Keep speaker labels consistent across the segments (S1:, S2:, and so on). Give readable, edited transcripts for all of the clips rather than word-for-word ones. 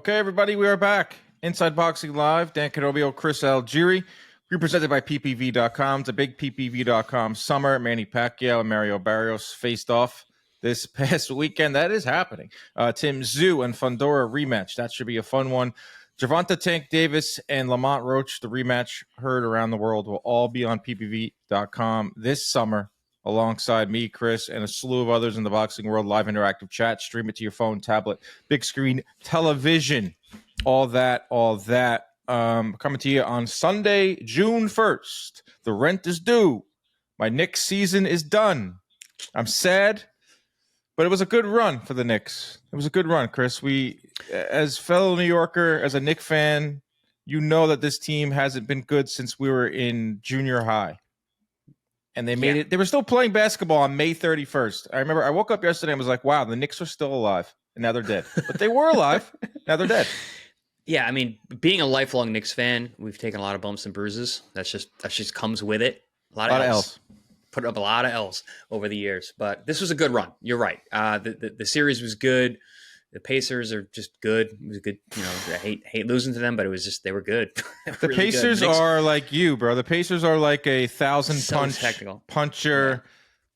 S1: Okay, everybody, we are back. Inside Boxing Live. Dan Cadobio, Chris Algieri. Represented by PPV.com. It's a big PPV.com summer. Manny Pacquiao and Mario Barrios faced off this past weekend. That is happening. Tim Tszyu and Fundora rematch. That should be a fun one. Gervonta Tank Davis and Lamont Roach, the rematch heard around the world, will all be on PPV.com this summer alongside me, Chris, and a slew of others in the boxing world. Live interactive chat. Stream it to your phone, tablet, big screen, television. All that. Coming to you on Sunday, June 1st. The rent is due. My Knicks season is done. I'm sad, but it was a good run for the Knicks. It was a good run, Chris. We, as fellow New Yorker, as a Knicks fan, you know that this team hasn't been good since we were in junior high. And they made it. They were still playing basketball on May 31st. I remember I woke up yesterday and was like, wow, the Knicks are still alive. And now they're dead. But they were alive. Now they're dead.
S2: Yeah, I mean, being a lifelong Knicks fan, we've taken a lot of bumps and bruises. That just comes with it. A lot of L's. Put up a lot of L's over the years. But this was a good run. You're right. The series was good. The Pacers are just good. It was good. You know, I hate losing to them, but it was just, they were good.
S1: The really Pacers are like you, bro. The Pacers are like a 1,000-punch puncher,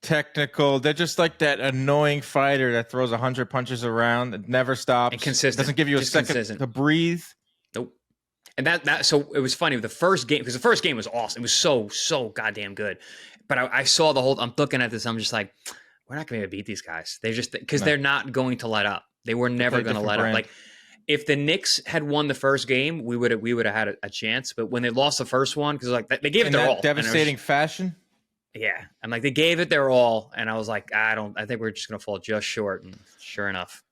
S1: technical. They're just like that annoying fighter that throws 100 punches around and never stops.
S2: And consistent.
S1: Doesn't give you a second to breathe.
S2: Nope. And so it was funny. The first game, because the first game was awesome. It was so goddamn good. But I saw the whole, I'm looking at this, I'm just like, we're not going to beat these guys. They just, because they're not going to let up. They were never going to let up. Like, if the Knicks had won the first game, we would have had a chance. But when they lost the first one, because like they gave it their all,
S1: devastating fashion.
S2: Yeah, I'm like, they gave it their all, and I was like, I think we're just going to fall just short. And sure enough,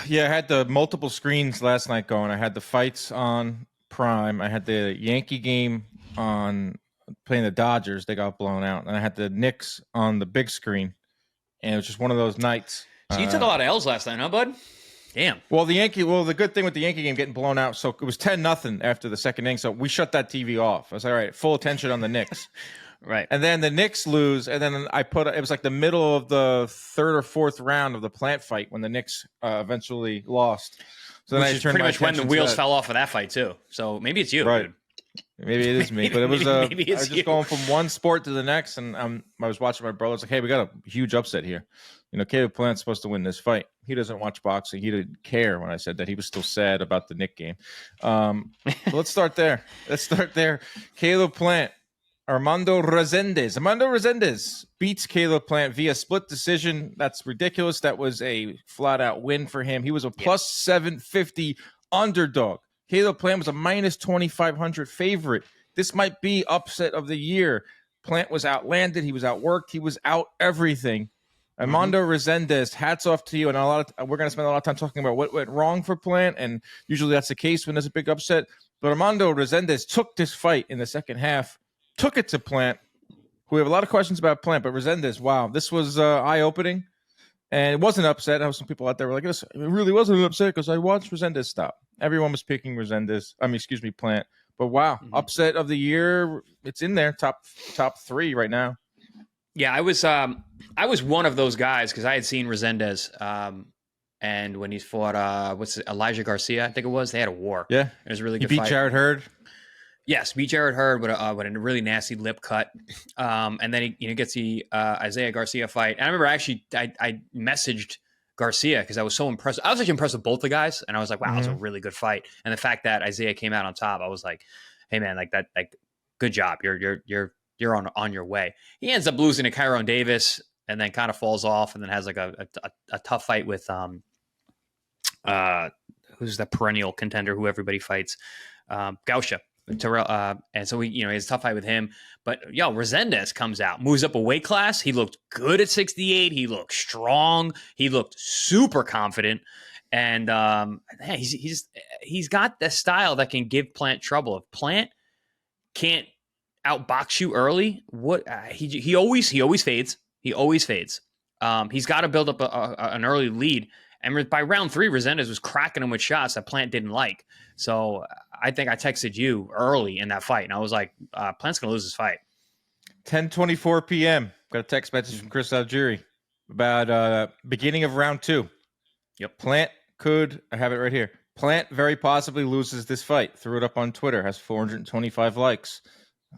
S1: yeah, I had the multiple screens last night going. I had the fights on Prime. I had the Yankee game on playing the Dodgers. They got blown out, and I had the Knicks on the big screen. And it was just one of those nights.
S2: So you took a lot of L's last night, huh, bud? Damn.
S1: Well, the good thing with the Yankee game getting blown out, so it was 10-0 after the second inning, so we shut that TV off. I was like, all right, full attention on the Knicks.
S2: Right.
S1: And then the Knicks lose, and then it was like the middle of the third or fourth round of the Plant fight when the Knicks eventually lost. So
S2: then I turned pretty much when the wheels fell off of that fight, too. So maybe it's you.
S1: Right.
S2: Dude.
S1: Maybe it is me, but it was I was just going from one sport to the next, and I was watching my brother. I was like, hey, we got a huge upset here. You know, Caleb Plant's supposed to win this fight. He doesn't watch boxing. He didn't care when I said that. He was still sad about the Knick game. Let's start there. Caleb Plant, Armando Resendiz. Armando Resendiz beats Caleb Plant via split decision. That's ridiculous. That was a flat-out win for him. He was a plus 750 underdog. Caleb Plant was a minus 2,500 favorite. This might be upset of the year. Plant was outlanded. He was outworked. He was out everything. Armando Resendiz, hats off to you. And we're going to spend a lot of time talking about what went wrong for Plant, and usually that's the case when there's a big upset. But Armando Resendiz took this fight in the second half, took it to Plant, who we have a lot of questions about Plant, but Resendiz, wow, this was eye-opening. And it wasn't upset. I have some people out there were like, it really wasn't an upset because I watched Resendiz stop. Everyone was picking Plant. But wow, upset of the year. It's in there, top three right now.
S2: Yeah, I was one of those guys because I had seen Resendiz, and when he fought Elijah Garcia, I think it was, they had a war.
S1: Yeah,
S2: it was a really good
S1: fight.
S2: He
S1: beat Jared Hurd.
S2: Yes, beat Jared Hurd with a really nasty lip cut, and then he gets the Isaiah Garcia fight. And I remember actually I messaged Garcia because I was so impressed. I was actually impressed with both the guys, and I was like, wow, that was a really good fight. And the fact that Isaiah came out on top, I was like, hey man, like that, like good job. You're on your way. He ends up losing to Kyron Davis and then kind of falls off and then has like a tough fight with who's the perennial contender who everybody fights, Gausha. Terrell, and so he has a tough fight with him. But Resendiz comes out, moves up a weight class. He looked good at 68. He looked strong. He looked super confident, and he's got the style that can give Plant trouble. If Plant can't outbox you early, he always fades. He always fades. He's got to build up an early lead. And by round 3, Resendiz was cracking him with shots that Plant didn't like. So I think I texted you early in that fight, and I was like, Plant's going to lose this fight.
S1: 10:24 p.m. Got a text message from Chris Algieri about beginning of round 2.
S2: Yep.
S1: Plant could, I have it right here, Plant very possibly loses this fight. Threw it up on Twitter. Has 425 likes.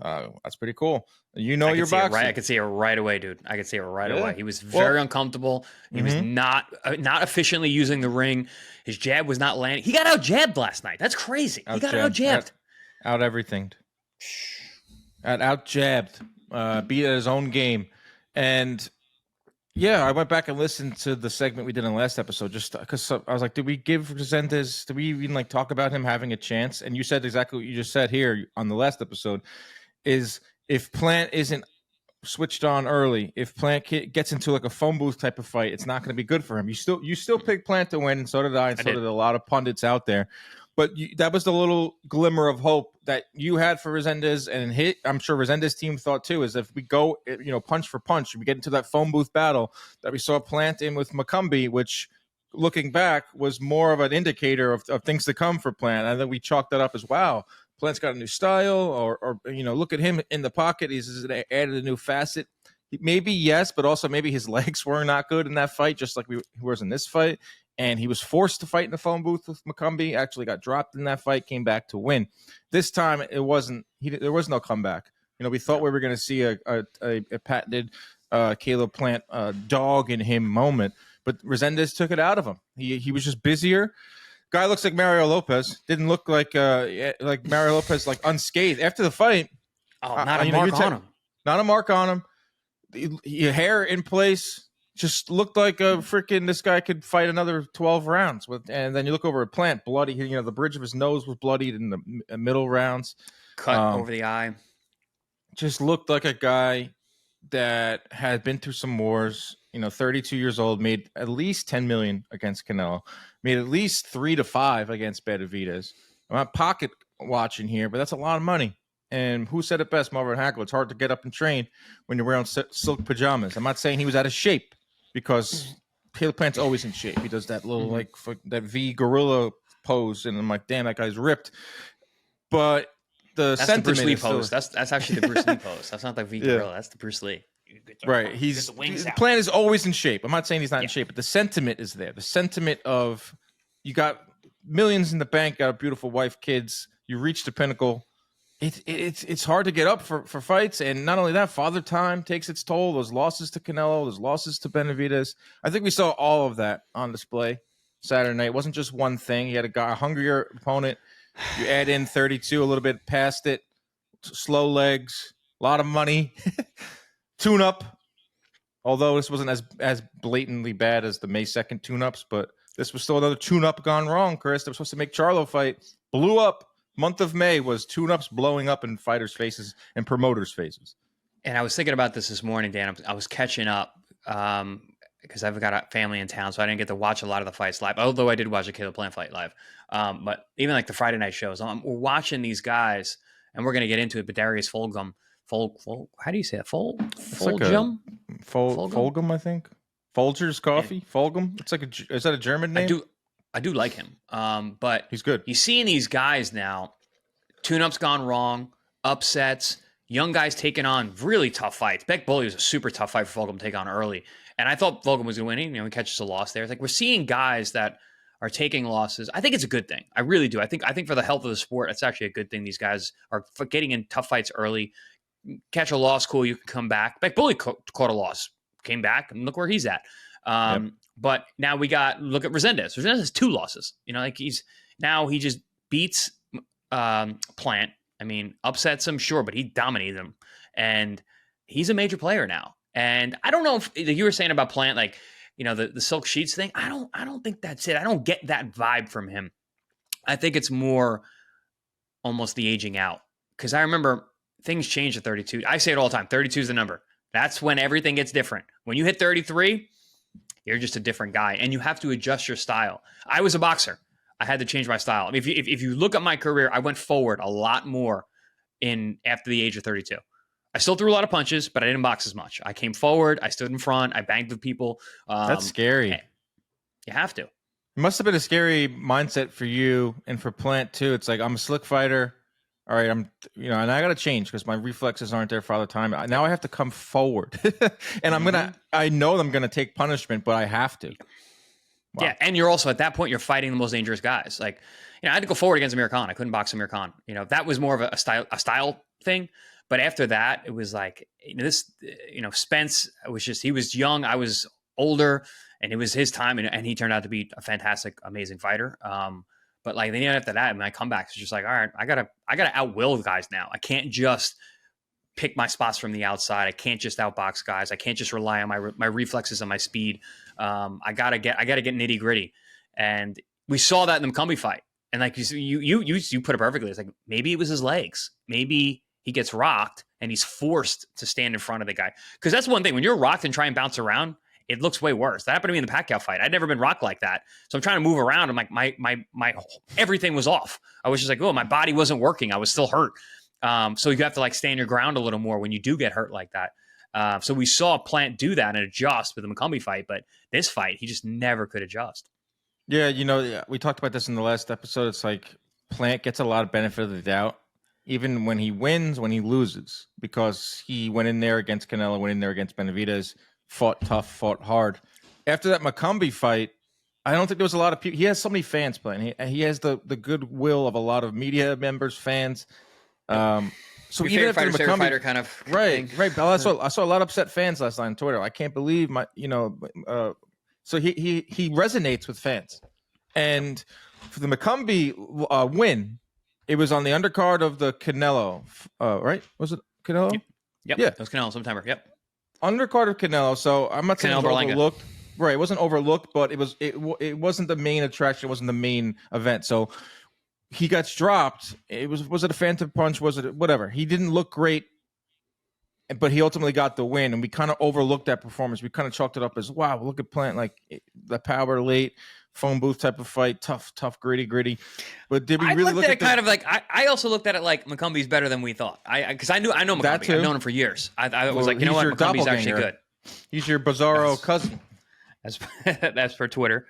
S1: That's pretty cool. You know your boxing.
S2: I could see it right away, dude. I could see it right
S1: Yeah.
S2: away. He was very uncomfortable. He was not efficiently using the ring. His jab was not landing. He got out jabbed last night. That's crazy. He got out jabbed.
S1: Out everything. Out jabbed. Beat at his own game. And yeah, I went back and listened to the segment we did in the last episode just because I was like, did we give Resendiz, did we even like talk about him having a chance? And you said exactly what you just said here on the last episode is if Plant isn't switched on early, if Plant gets into like a phone booth type of fight, it's not going to be good for him. You still picked Plant to win, and so did I, and so did a lot of pundits out there. But that was the little glimmer of hope that you had for Resendiz, and I'm sure Resendiz team thought too, is if we go, punch for punch, we get into that phone booth battle that we saw Plant in with McCallum, which looking back was more of an indicator of things to come for Plant. And then we chalked that up as, wow, Plant's got a new style, or look at him in the pocket. He's added a new facet. Maybe yes, but also maybe his legs were not good in that fight, just like he was in this fight. And he was forced to fight in the phone booth with McCallum. Actually got dropped in that fight, came back to win. This time it wasn't. There was no comeback. We thought we were going to see a patented Caleb Plant dog in him moment, but Resendiz took it out of him. He was just busier. Guy looks like Mario Lopez. Didn't look like Mario Lopez, like unscathed after the fight.
S2: Oh, not a mark on him.
S1: Not a mark on him. Your hair in place. Just looked like a freaking, this guy could fight another 12 rounds. And then you look over at Plant, bloody. The bridge of his nose was bloodied in the middle rounds.
S2: Cut over the eye.
S1: Just looked like a guy that had been through some wars. 32 years old, made at least 10 million against Canelo, made at least 3 to 5 against Benavidez. I'm not pocket watching here, but that's a lot of money. And who said it best, Marvin Hagler? It's hard to get up and train when you're wearing silk pajamas. I'm not saying he was out of shape, because Caleb Plant's always in shape. He does that little that V gorilla pose, and I'm like, damn, that guy's ripped. But that's sentiment
S2: the Bruce Lee pose. That's actually the Bruce Lee pose. That's not the V gorilla. That's the Bruce Lee.
S1: Right. The Plant is always in shape. I'm not saying he's not in shape, but the sentiment is there. The sentiment of you got millions in the bank, got a beautiful wife, kids. You reached the pinnacle. It's hard to get up for fights, and not only that, father time takes its toll. Those losses to Canelo, those losses to Benavidez. I think we saw all of that on display Saturday night. It wasn't just one thing. He had a hungrier opponent. You add in 32, a little bit past it, slow legs, a lot of money, tune-up. Although this wasn't as blatantly bad as the May 2nd tune-ups, but this was still another tune-up gone wrong, Chris. They were supposed to make Charlo fight, blew up. Month of May was tune-ups blowing up in fighters' faces and promoters' faces.
S2: And I was thinking about this morning, Dan. I was catching up because I've got a family in town, so I didn't get to watch a lot of the fights live, although I did watch a Caleb Plant fight live. But even like the Friday night shows, we're watching these guys, and we're going to get into it, but Darius Fulgham. How do you say it? Fulgham?
S1: Fulgham, I think. Folgers Coffee? Fulgham? Is that a German name?
S2: I do like him, but
S1: he's good.
S2: You're seeing these guys now, tune-ups gone wrong, upsets, young guys taking on really tough fights. Beck Bully was a super tough fight for Fulgham to take on early, and I thought Fulgham was going to win. He catches a loss there. It's like we're seeing guys that are taking losses. I think it's a good thing. I really do. I think for the health of the sport, it's actually a good thing. These guys are getting in tough fights early. Catch a loss, cool. You can come back. Beck Bully caught a loss, came back, and look where he's at. But now look at Resendiz. Resendiz has 2 losses. He just beats Plant. I mean, upsets him, sure, but he dominated him. And he's a major player now. And I don't know if you were saying about Plant, the silk sheets thing. I don't think that's it. I don't get that vibe from him. I think it's more almost the aging out. Because I remember things change at 32. I say it all the time. 32 is the number. That's when everything gets different. When you hit 33, you're just a different guy, and you have to adjust your style. I was a boxer. I had to change my style. I mean, if you look at my career, I went forward a lot more after the age of 32. I still threw a lot of punches, but I didn't box as much. I came forward. I stood in front. I banged with people.
S1: That's scary.
S2: You have to.
S1: It must have been a scary mindset for you and for Plant too. It's like, I'm a slick fighter. All right, and I got to change because my reflexes aren't there for the time. Now I have to come forward, and I know I'm gonna take punishment, but I have to.
S2: Yeah, and you're also at that point you're fighting the most dangerous guys. Like, I had to go forward against Amir Khan. I couldn't box Amir Khan. That was more of a style thing. But after that, it was like Spence he was young, I was older, and it was his time, and he turned out to be a fantastic, amazing fighter. But like then after that, my comebacks was just like, all right, I gotta outwill guys now. I can't just pick my spots from the outside. I can't just outbox guys. I can't just rely on my reflexes and my speed. I gotta get nitty gritty, and we saw that in the McCallum fight. And like you put it perfectly. It's like maybe it was his legs. Maybe he gets rocked and he's forced to stand in front of the guy. Because that's one thing. When you're rocked and try and bounce around, it looks way worse. That happened to me in the Pacquiao fight. I'd never been rocked like that. So I'm trying to move around. I'm like, my everything was off. I was just like, oh, my body wasn't working. I was still hurt. So you have to like stand your ground a little more when you do get hurt like that. So we saw Plant do that and adjust with the McCallum fight. But this fight, he just never could adjust.
S1: Yeah, we talked about this in the last episode. It's like Plant gets a lot of benefit of the doubt, even when he wins, when he loses, because he went in there against Canelo, went in there against Benavidez, fought tough, fought hard. After that McCallum fight, I don't think there was a lot of people. He has so many fans playing. He has the goodwill of a lot of media members, fans. So
S2: Your
S1: even after the McCallum
S2: fighter kind of
S1: right. But I saw a lot of upset fans last night on Twitter. I can't believe so he resonates with fans. And for the McCallum win, it was on the undercard of the Canelo, right? Was it Canelo?
S2: Yep.
S1: Yeah.
S2: It was Canelo September. Yep.
S1: Undercard of Canelo. So I'm not saying it was overlooked. Right. It wasn't overlooked, but it wasn't the main attraction. It wasn't the main event. So he got dropped. Was it a phantom punch? Was it whatever? He didn't look great, but he ultimately got the win. And we kind of overlooked that performance. We kind of chalked it up as, wow, look at Plant, like the power late, phone booth type of fight, tough, gritty. But did we really look at it
S2: kind of like I also looked at it like McCallum's better than we thought. Because I know McCallum. I've known him for years. I was like, you know what, McCallum's actually good.
S1: He's your bizarro cousin.
S2: That's for Twitter.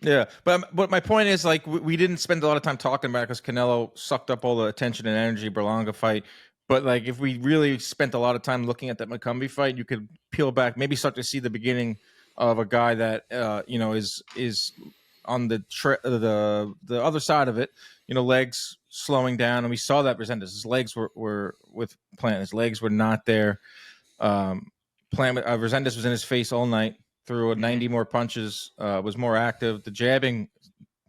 S1: Yeah, but my point is, like, we didn't spend a lot of time talking about it because Canelo sucked up all the attention and energy, Berlanga fight. But like, if we really spent a lot of time looking at that McCallum fight, you could peel back, maybe start to see the beginning of a guy that is on the other side of it. Legs slowing down, and we saw that Resendiz. His legs were with Plant. His legs were not there. Resendiz was in his face all night. Threw 90 more punches, was more active. The jabbing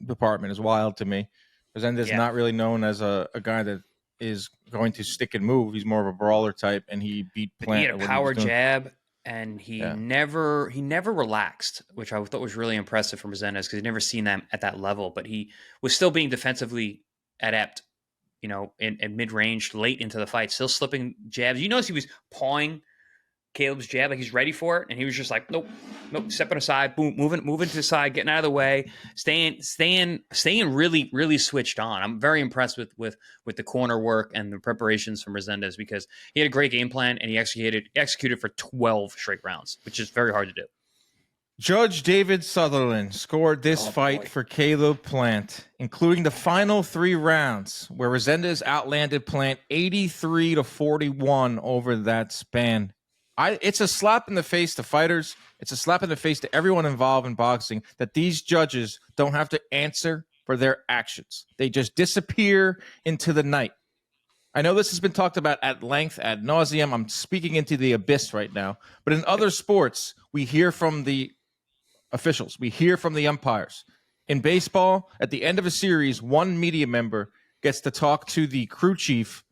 S1: department is wild to me. Resendiz not really known as a guy that is going to stick and move. He's more of a brawler type, and he beat Plant.
S2: He had a power jab, and he never relaxed, which I thought was really impressive from Resendiz because he'd never seen them at that level. But he was still being defensively adept, in mid-range, late into the fight, still slipping jabs. You notice he was pawing Caleb's jab, like he's ready for it, and he was just like, nope, stepping aside, boom, moving to the side, getting out of the way, staying really, really switched on. I'm very impressed with the corner work and the preparations from Resendiz because he had a great game plan and he executed for 12 straight rounds, which is very hard to do.
S1: Judge David Sutherland scored this fight for Caleb Plant, including the final 3 rounds, where Resendiz outlanded Plant 83-41 over that span. It's a slap in the face to fighters. It's a slap in the face to everyone involved in boxing that these judges don't have to answer for their actions. They just disappear into the night. I know this has been talked about at length, ad nauseum. I'm speaking into the abyss right now. But in other sports, we hear from the officials. We hear from the umpires. In baseball, at the end of a series, one media member gets to talk to the crew chief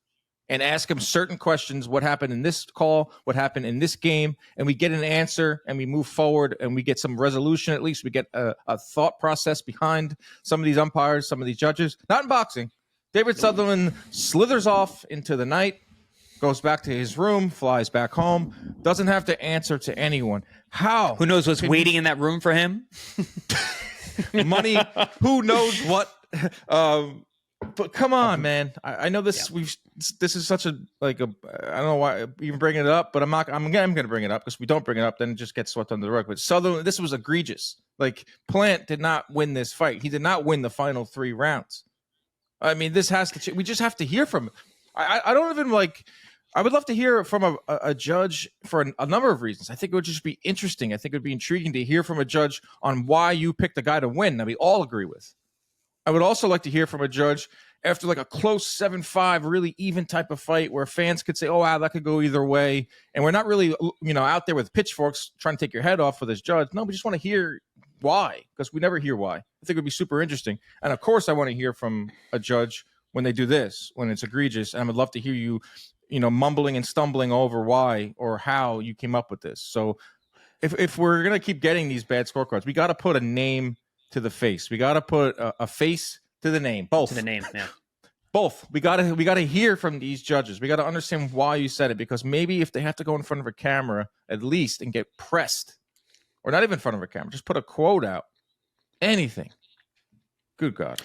S1: and ask him certain questions. What happened in this call? What happened in this game? And we get an answer and we move forward and we get some resolution. At least we get a thought process behind some of these umpires, some of these judges. Not in boxing. David Sutherland slithers off into the night, goes back to his room, flies back home, doesn't have to answer to anyone. How?
S2: Who knows what's waiting in that room for him?
S1: Money. Who knows what? But come on, man. I know this. This is such a I don't know why even bringing it up, but I'm going to bring it up because we don't bring it up, then it just gets swept under the rug. But Sutherland, this was egregious. Like, Plant did not win this fight. He did not win the final 3 rounds. I mean, this has to. We just have to hear from him. I don't even I would love to hear from a judge for a number of reasons. I think it would just be interesting. I think it would be intriguing to hear from a judge on why you picked a guy to win that we all agree with. I would also like to hear from a judge after like a close 7-5, really even type of fight where fans could say, oh, wow, that could go either way. And we're not really, out there with pitchforks trying to take your head off for this judge. No, we just want to hear why, because we never hear why. I think it would be super interesting. And of course, I want to hear from a judge when they do this, when it's egregious. And I would love to hear you, mumbling and stumbling over why or how you came up with this. So if we're going to keep getting these bad scorecards, we got to put a name to the face. We got to put a face to the name. Both.
S2: To the name, yeah.
S1: Both. We got to hear from these judges. We got to understand why you said it, because maybe if they have to go in front of a camera at least and get pressed, or not even in front of a camera, just put a quote out. Anything. Good God.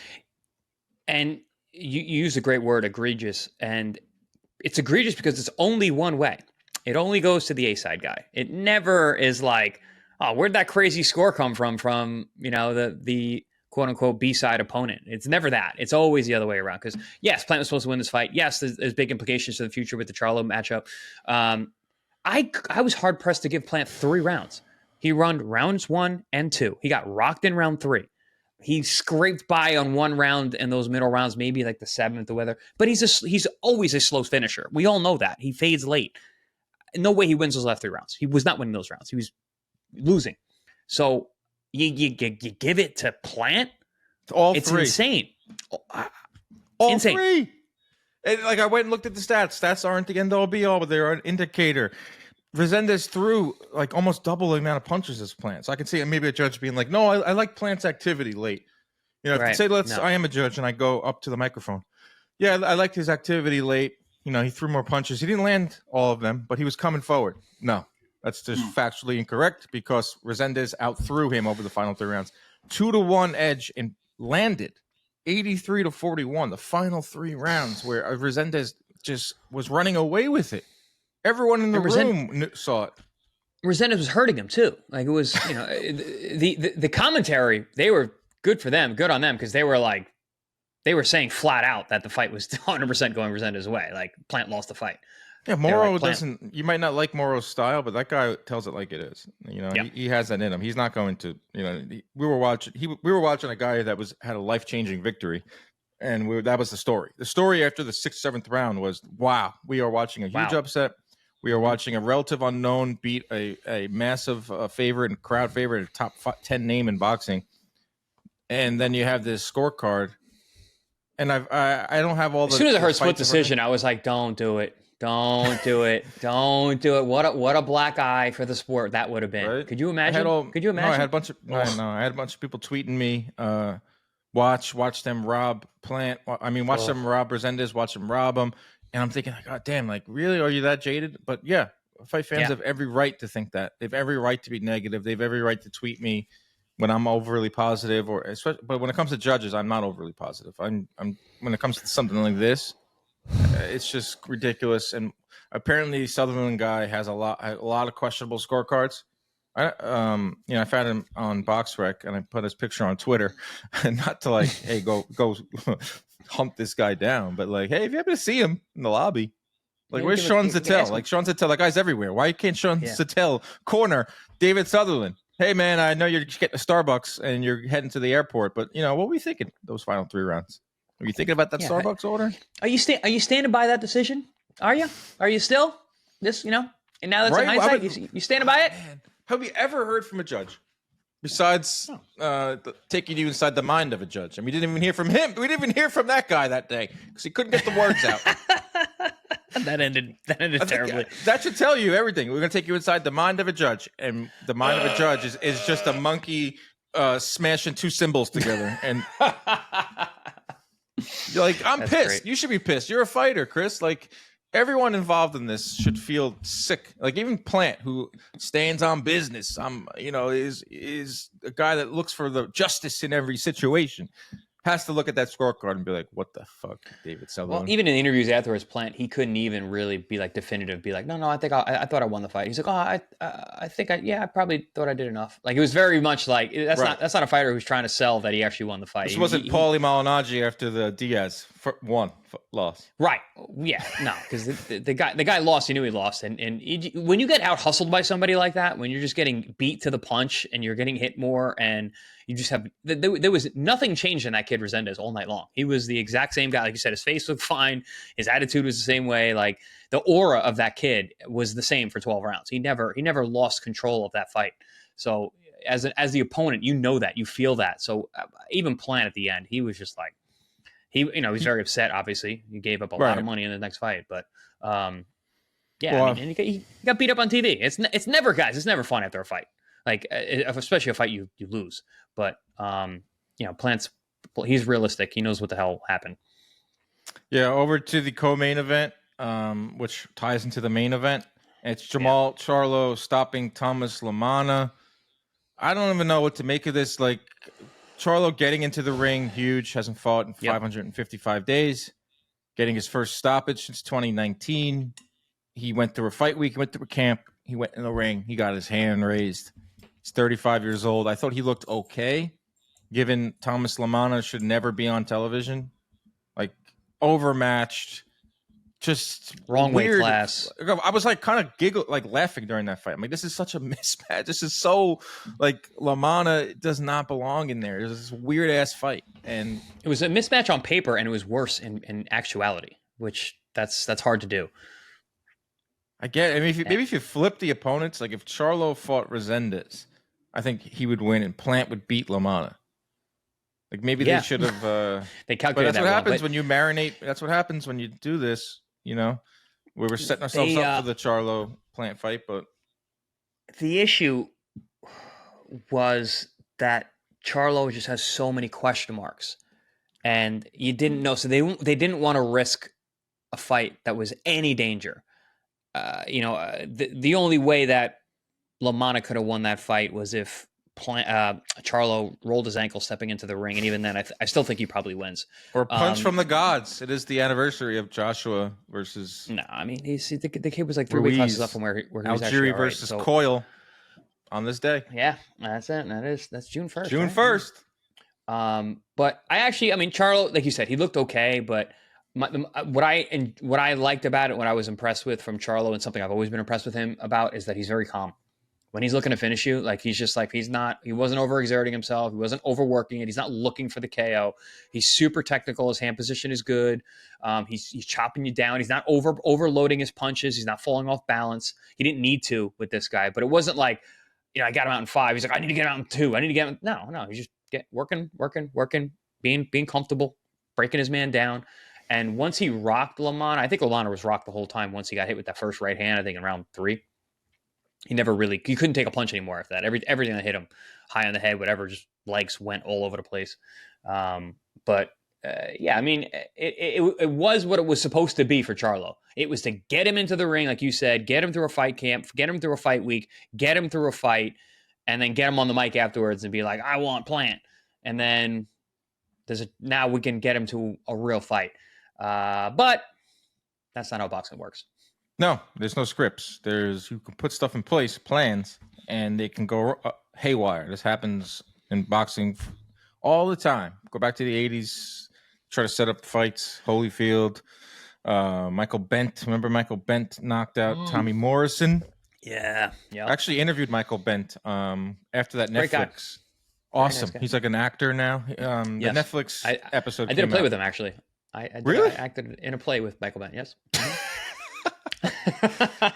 S2: And you use a great word, egregious, and it's egregious because it's only one way. It only goes to the A-side guy. It never is like, oh, where'd that crazy score come from, the quote-unquote B-side opponent. It's never that. It's always the other way around. Because, yes, Plant was supposed to win this fight. Yes, there's big implications for the future with the Charlo matchup. I was hard-pressed to give Plant 3 rounds. He run rounds 1 and 2. He got rocked in round 3. He scraped by on one round in those middle rounds, maybe like the 7th or whether. But he's always a slow finisher. We all know that. He fades late. No way he wins those last 3 rounds. He was not winning those rounds. He was losing. So you give it to Plant?
S1: All
S2: it's
S1: 3.
S2: Insane.
S1: All
S2: insane.
S1: 3. And, I went and looked at the stats. Stats aren't the end all be all, but they're an indicator. Resendiz threw like almost double the amount of punches as Plant. So I can see maybe a judge being like, no, I like Plant's activity late.
S2: Right.
S1: Say, I am a judge and I go up to the microphone. Yeah, I liked his activity late. He threw more punches. He didn't land all of them, but he was coming forward. No, that's just factually incorrect because Resendiz outthrew him over the final 3 rounds. 2-1 edge and landed 83-41, the final 3 rounds where Resendiz just was running away with it. Everyone in the room saw it.
S2: Resendiz was hurting him too. Like it was, the commentary, they were good for them, good on them, because they were saying flat out that the fight was 100% going Resendiz's way. Like Plant lost the fight.
S1: Yeah, Moro doesn't. You might not like Moro's style, but that guy tells it like it is. He has that in him. He's not going to. We were watching a guy that had a life-changing victory. And that was the story. The story after the 6th, 7th round was, wow, we are watching a huge upset. We are watching a relative unknown beat a massive favorite and crowd favorite, a top 10 name in boxing. And then you have this scorecard. And I don't have all the.
S2: As soon as I heard split decision, I was like, don't do it. Don't do it. Don't do it. What a black eye for the sport that would have been. Right? Could you imagine? Could you imagine?
S1: No, I had a bunch of people tweeting me. Watch them rob Plant. Watch them rob Resendiz. Watch them rob him. And I'm thinking, God damn, really? Are you that jaded? But yeah, fight fans have every right to think that. They have every right to be negative. They have every right to tweet me when I'm overly positive, but when it comes to judges, I'm not overly positive. I'm when it comes to something like this, it's just ridiculous. And apparently, Sutherland guy has a lot of questionable scorecards. I found him on BoxRec and I put his picture on Twitter, and not to hey, go hump this guy down, but hey, if you happen to see him in the lobby, where's Sean Zattel? Sean Zattel, that guy's everywhere. Why can't Sean Zattel corner David Sutherland? Hey man, I know you're just getting to Starbucks and you're heading to the airport, but what were you thinking those final 3 rounds? Are you thinking about that Starbucks order? Are you
S2: standing by that decision? Are you? Are you still? And now that's in hindsight, you standing by it?
S1: Man. Have you ever heard from a judge besides taking you inside the mind of a judge? And we didn't even hear from him. We didn't even hear from that guy that day because he couldn't get the words out.
S2: That ended terribly.
S1: That should tell you everything. We're going to take you inside the mind of a judge. And the mind of a judge is just a monkey smashing 2 cymbals together. And you're like, I'm pissed. Great. You should be pissed. You're a fighter, Chris. Everyone involved in this should feel sick. Even Plant, who stands on business, is a guy that looks for the justice in every situation, has to look at that scorecard and be like, "What the fuck, David Sutherland?"
S2: Well, even in the interviews afterwards, Plant, he couldn't even really be definitive. Be like, "No, I think I thought I won the fight." He's like, "Oh, I think I probably thought I did enough." It was very much that's not a fighter who's trying to sell that he actually won the fight.
S1: This wasn't Paulie Malignaggi after the Diaz loss.
S2: Right. Yeah. No, because the guy lost. He knew he lost. And when you get out hustled by somebody like that, when you're just getting beat to the punch and you're getting hit more, and you just have there was nothing changed in that kid Resendiz all night long. He was the exact same guy. Like you said, his face looked fine. His attitude was the same way. Like the aura of that kid was the same for 12 rounds. He never lost control of that fight. So as the opponent, you know that, you feel that. So even Plant at the end, he was just like. He was very upset. Obviously, he gave up a lot of money in the next fight, but he got beat up on TV. It's never, guys. It's never fun after a fight, like especially a fight you lose. But he's realistic. He knows what the hell happened.
S1: Yeah, over to the co-main event, which ties into the main event. It's Jermall Charlo stopping Thomas Lamanna. I don't even know what to make of this. Like. Charlo getting into the ring, huge, hasn't fought in 555 days, getting his first stoppage since 2019. He went through a fight week, went through a camp, he went in the ring, he got his hand raised. He's 35 years old. I thought he looked okay, given Thomas Lamanna should never be on television. Like, overmatched, just
S2: wrong
S1: weird.
S2: Weight class.
S1: I was like kind of laughing during that fight. I'm like, this is such a mismatch. This is so like Lamanna does not belong in there. It was this weird ass fight, and
S2: it was a mismatch on paper, and it was worse in actuality, which that's hard to do.
S1: I get. I mean, maybe if you flip the opponents, like if Charlo fought Resendiz, I think he would win, and Plant would beat Lamanna. Like maybe they should have.
S2: They calculated.
S1: But that's what happens when you marinate. That's what happens when you do this. We were setting ourselves up for the Charlo Plant fight, but
S2: the issue was that Charlo just has so many question marks, and you didn't know. So they didn't want to risk a fight that was any danger. The only way that Lamanna could have won that fight was if Charlo rolled his ankle stepping into the ring, and even then, I still think he probably wins.
S1: Or a punch from the gods. It is the anniversary of Joshua versus.
S2: No, I mean the kid was like 3 weight classes up from where he was actually.
S1: Algieri versus Coyle on this day.
S2: Yeah, that's it. That's June 1st.
S1: June
S2: right?
S1: 1st.
S2: But Charlo, like you said, he looked okay, but. What I liked about it, what I was impressed with from Charlo, and something I've always been impressed with him about, is that he's very calm. When he's looking to finish you, like he wasn't overexerting himself. He wasn't overworking it. He's not looking for the KO. He's super technical. His hand position is good. He's chopping you down. He's not overloading his punches. He's not falling off balance. He didn't need to with this guy, but it wasn't like, I got him out in 5. He's like, I need to get him out in 2. I need to get him. No. He's just working, being comfortable, breaking his man down. And once he rocked Lamanna, I think Lamanna was rocked the whole time once he got hit with that first right hand, I think in round 3. He couldn't take a punch anymore after that. Everything that hit him, high on the head, whatever, just legs went all over the place. It was what it was supposed to be for Charlo. It was to get him into the ring, like you said, get him through a fight camp, get him through a fight week, get him through a fight, and then get him on the mic afterwards and be like, I want Plant. And then now we can get him to a real fight. But that's not how boxing works.
S1: No, there's no scripts. You can put stuff in place, plans, and they can go haywire. This happens in boxing all the time. Go back to the 80s, try to set up fights. Holyfield, Michael Bent. Remember Michael Bent knocked out Tommy Morrison?
S2: Yeah.
S1: I actually interviewed Michael Bent after that
S2: Great guy.
S1: Netflix. Awesome.
S2: Nice.
S1: He's like an actor now.
S2: Yes.
S1: The Netflix episode
S2: I did a play
S1: out.
S2: with him, actually. I acted in a play with Michael Bent, yes.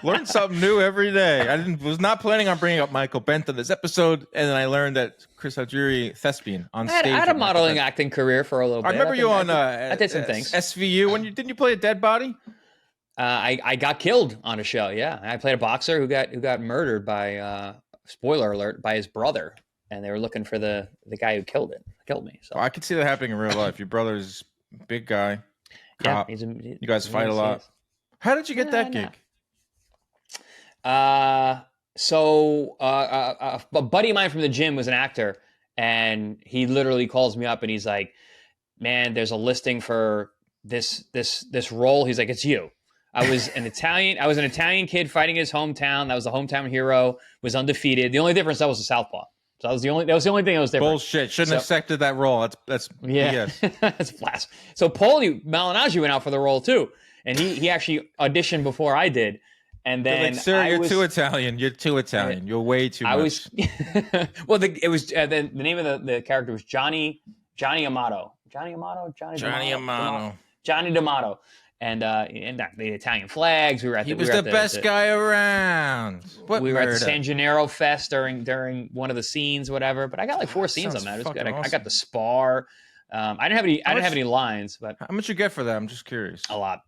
S1: Learn something new every day. I was not planning on bringing up Michael Bent on this episode, and then I learned that Chris Algieri, thespian, on stage.
S2: I had a modeling acting career for a little bit.
S1: I remember you on
S2: I did some things.
S1: SVU. Didn't you play a dead body?
S2: I got killed on a show. Yeah, I played a boxer who got murdered by spoiler alert, by his brother, and they were looking for the guy who killed me. So
S1: I could see that happening in real life. Your brother's a big guy. Cop.
S2: Yeah,
S1: you guys fight a lot. How did you get that gig?
S2: So a buddy of mine from the gym was an actor, and he literally calls me up and he's like, "Man, there's a listing for this role." He's like, "It's you." I was an Italian kid fighting his hometown. That was the hometown hero, was undefeated. The only difference, that was a southpaw. So that was the only thing that was different.
S1: Bullshit. Shouldn't have accepted that role. That's
S2: yeah. That's blasphemy. So Paulie Malignaggi went out for the role too, and he actually auditioned before I did. And then,
S1: like, sir, you're too Italian. You're too Italian. You're way too much.
S2: Well, it was the name of the character was Johnny Amato. Johnny D'Amato. And the Italian flags. We were at
S1: he was the best guy around.
S2: We were at the San Gennaro Fest during one of the scenes, whatever. But I got like 4 scenes on that. It was good. Awesome. I got the spar. I didn't have any lines, but
S1: how much you get for that? I'm just curious.
S2: A lot.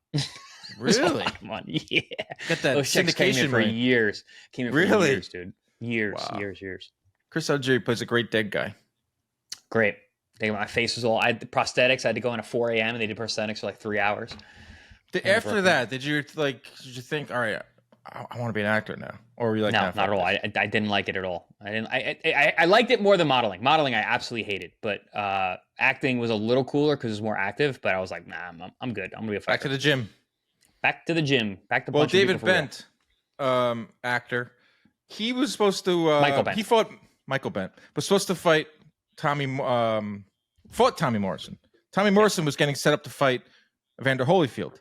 S1: Really?
S2: Money. Yeah.
S1: Get that syndication
S2: for years. Came in for years, dude. Years.
S1: Chris Audrey plays a great dead guy.
S2: Great. My face was all. I had the prosthetics. I had to go in at 4 a.m. and they did prosthetics for like 3 hours.
S1: After that, did you think, all right, I want to be an actor now, or were you like,
S2: no, not at all. I didn't like it at all. I liked it more than modeling. Modeling I absolutely hated, but acting was a little cooler because it was more active. But I was like, nah, I'm good. I'm gonna be a fighter.
S1: Back to the gym.
S2: Back to
S1: David Bent, actor. He was supposed to.
S2: Michael Bent.
S1: He fought Michael Bent. Was supposed to fight Tommy Morrison. Tommy Morrison was getting set up to fight Evander Holyfield.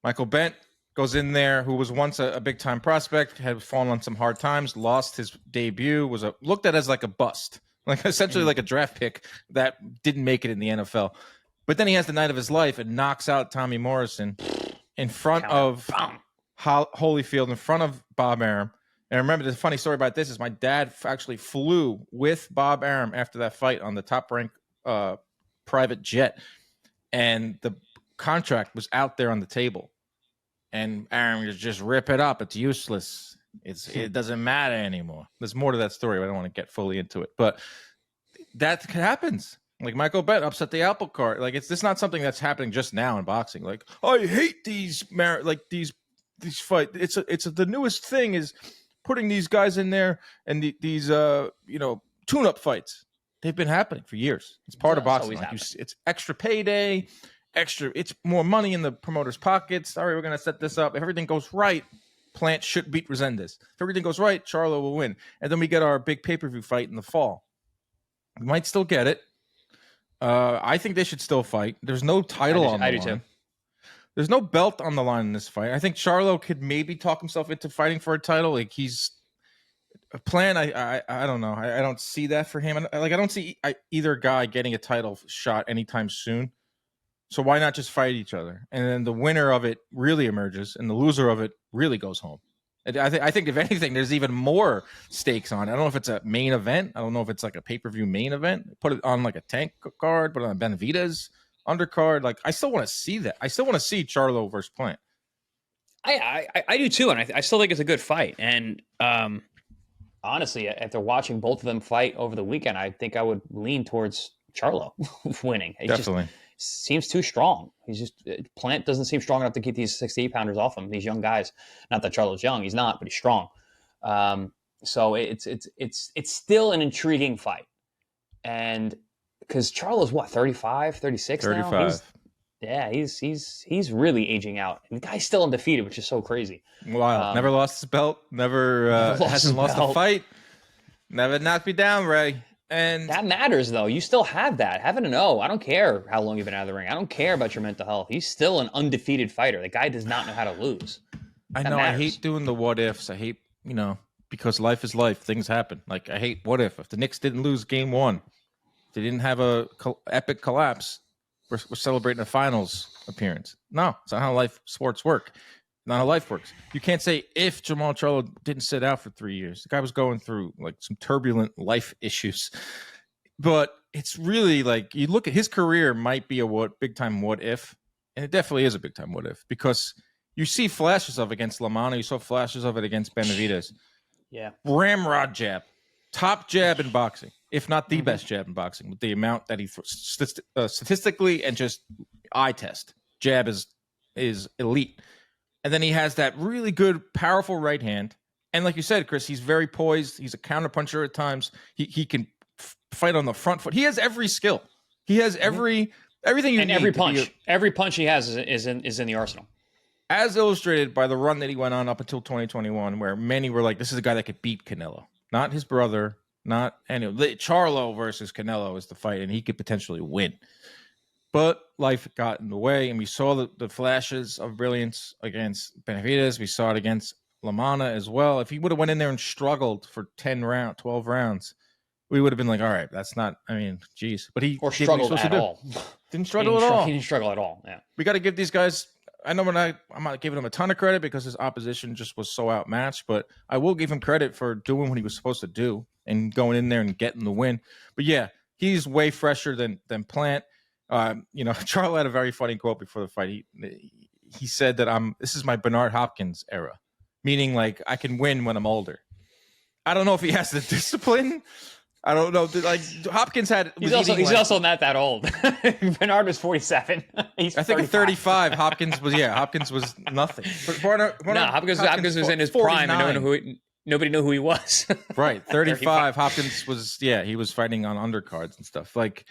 S1: Michael Bent goes in there, who was once a big time prospect, had fallen on some hard times, lost his debut, was looked at as like a bust, like essentially like a draft pick that didn't make it in the NFL. But then he has the night of his life and knocks out Tommy Morrison in front of Holyfield, in front of Bob Arum. And remember, the funny story about this is my dad actually flew with Bob Arum after that fight on the top rank private jet, and the contract was out there on the table. And Arum just rip it up. It's useless. It doesn't matter anymore. There's more to that story, but I don't want to get fully into it. But that happens. Like Michael Bent upset the apple cart. Like it's not something that's happening just now in boxing. Like I hate these fights. It's the newest thing is putting these guys in there and these tune-up fights. They've been happening for years. It's part of boxing. Like it's extra payday. It's more money in the promoter's pockets. All right, we're going to set this up. If everything goes right, Plant should beat Resendiz. If everything goes right, Charlo will win. And then we get our big pay-per-view fight in the fall. We might still get it. I think they should still fight. There's no title on the line. I do too. There's no belt on the line in this fight. I think Charlo could maybe talk himself into fighting for a title. Like he's a plan. I don't know. I don't see that for him. I don't see either guy getting a title shot anytime soon. So why not just fight each other? And then the winner of it really emerges, and the loser of it really goes home. I think if anything, there's even more stakes on it. I don't know if it's a main event. I don't know if it's like a pay-per-view main event. Put it on like a tank card, put it on Benavidez undercard. Like I still want to see that. I still want to see Charlo versus Plant.
S2: I do too, and I still think it's a good fight. And honestly, after watching both of them fight over the weekend, I think I would lean towards Charlo winning.
S1: Definitely.
S2: Seems too strong. Plant doesn't seem strong enough to keep these 68 pounders off him. These young guys. Not that Charlo's young, he's not, but he's strong. So it's still an intriguing fight, and because Charlo's what 35, 36 now. He's really aging out. And the guy's still undefeated, which is so crazy.
S1: Wow, never lost his belt. Never hasn't lost a fight. Never knocked me down, Ray. And
S2: that matters, though. You still have that. Having an O. I don't care how long you've been out of the ring. I don't care about your mental health. He's still an undefeated fighter. The guy does not know how to lose.
S1: I know. Matters. I hate doing the what ifs. I hate, because life is life. Things happen. Like, I hate what if the Knicks didn't lose game 1. They didn't have a epic collapse. We're celebrating a finals appearance. No, it's not how sports work. Not how life works. You can't say if Jermall Charlo didn't sit out for 3 years. The guy was going through like some turbulent life issues. But it's really like you look at his career might be a big time what if, and it definitely is a big time what if because you see flashes of it against Lamanna. You saw flashes of it against Benavidez.
S2: Yeah,
S1: ramrod jab, top jab in boxing, if not the best jab in boxing, with the amount that he statistically and just eye test. Jab is elite. And then he has that really good, powerful right hand. And like you said, Chris, he's very poised. He's a counterpuncher at times. He can fight on the front foot. He has every skill. He has everything you need.
S2: And every punch he has is in the arsenal.
S1: As illustrated by the run that he went on up until 2021, where many were like, this is a guy that could beat Canelo. Not his brother, Not anyway. Charlo versus Canelo is the fight, and he could potentially win. But life got in the way, and we saw the flashes of brilliance against Benavidez. We saw it against Lamanna as well. If he would have went in there and struggled for 12 rounds, we would have been like, all right, that's not, I mean, geez. But he
S2: struggled at all.
S1: Didn't struggle at all.
S2: He didn't struggle at all, yeah.
S1: We got to give these guys, I know I'm not giving him a ton of credit because his opposition just was so outmatched, but I will give him credit for doing what he was supposed to do and going in there and getting the win. But yeah, he's way fresher than Plant. Charlo had a very funny quote before the fight. He said that this is my Bernard Hopkins era, meaning like I can win when I'm older. I don't know if he has the discipline. I don't know. Like Hopkins had.
S2: He's also not that old. Bernard was 47. I
S1: think at 35, Hopkins was nothing.
S2: Hopkins was in his 49. Prime, and nobody knew who he was.
S1: Right, 35. Hopkins was he was fighting on undercards and stuff. Like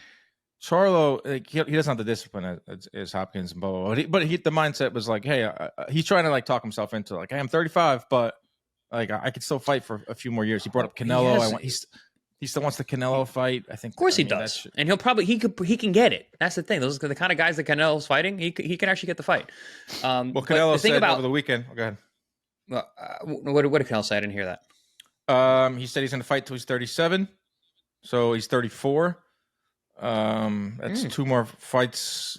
S1: Charlo, like, he doesn't have the discipline as Hopkins and blah, blah, blah. But the mindset was like, hey, he's trying to like talk himself into like, hey, I'm 35, but like I could still fight for a few more years. He brought up Canelo. He still wants the Canelo fight. I think.
S2: Of course he does, and he can get it. That's the thing. Those are the kind of guys that Canelo's fighting. He can actually get the fight.
S1: Canelo said over the weekend. Go ahead.
S2: What did Canelo say? I didn't hear that.
S1: He said he's going to fight till he's 37, so he's 34. That's 2 more fights.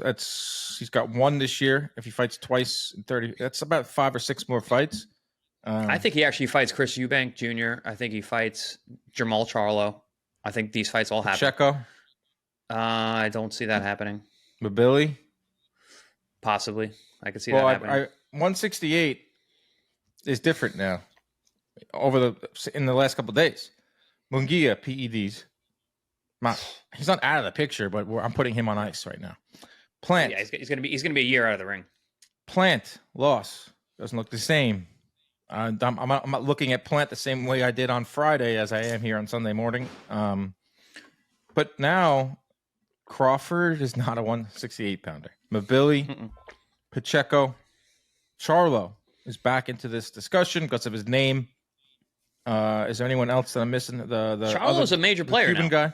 S1: He's got 1 this year. If he fights twice in 30, that's about 5 or 6 more fights.
S2: I think he actually fights Chris Eubank Jr. I think he fights Jermall Charlo. I think these fights all happen.
S1: Checo?
S2: I don't see that happening.
S1: Billy?
S2: Possibly. I could see that happening.
S1: 168 is different now. In the last couple of days. Munguia, PEDs. He's not out of the picture, but I'm putting him on ice right now. Plant.
S2: Yeah, he's gonna be a year out of the ring.
S1: Plant loss doesn't look the same. I'm not looking at Plant the same way I did on Friday as I am here on Sunday morning. But now Crawford is not a 168 pounder. Mabili, Pacheco, Charlo is back into this discussion because of his name. Is there anyone else that I'm missing? The
S2: Charlo's a major player
S1: Cuban guy.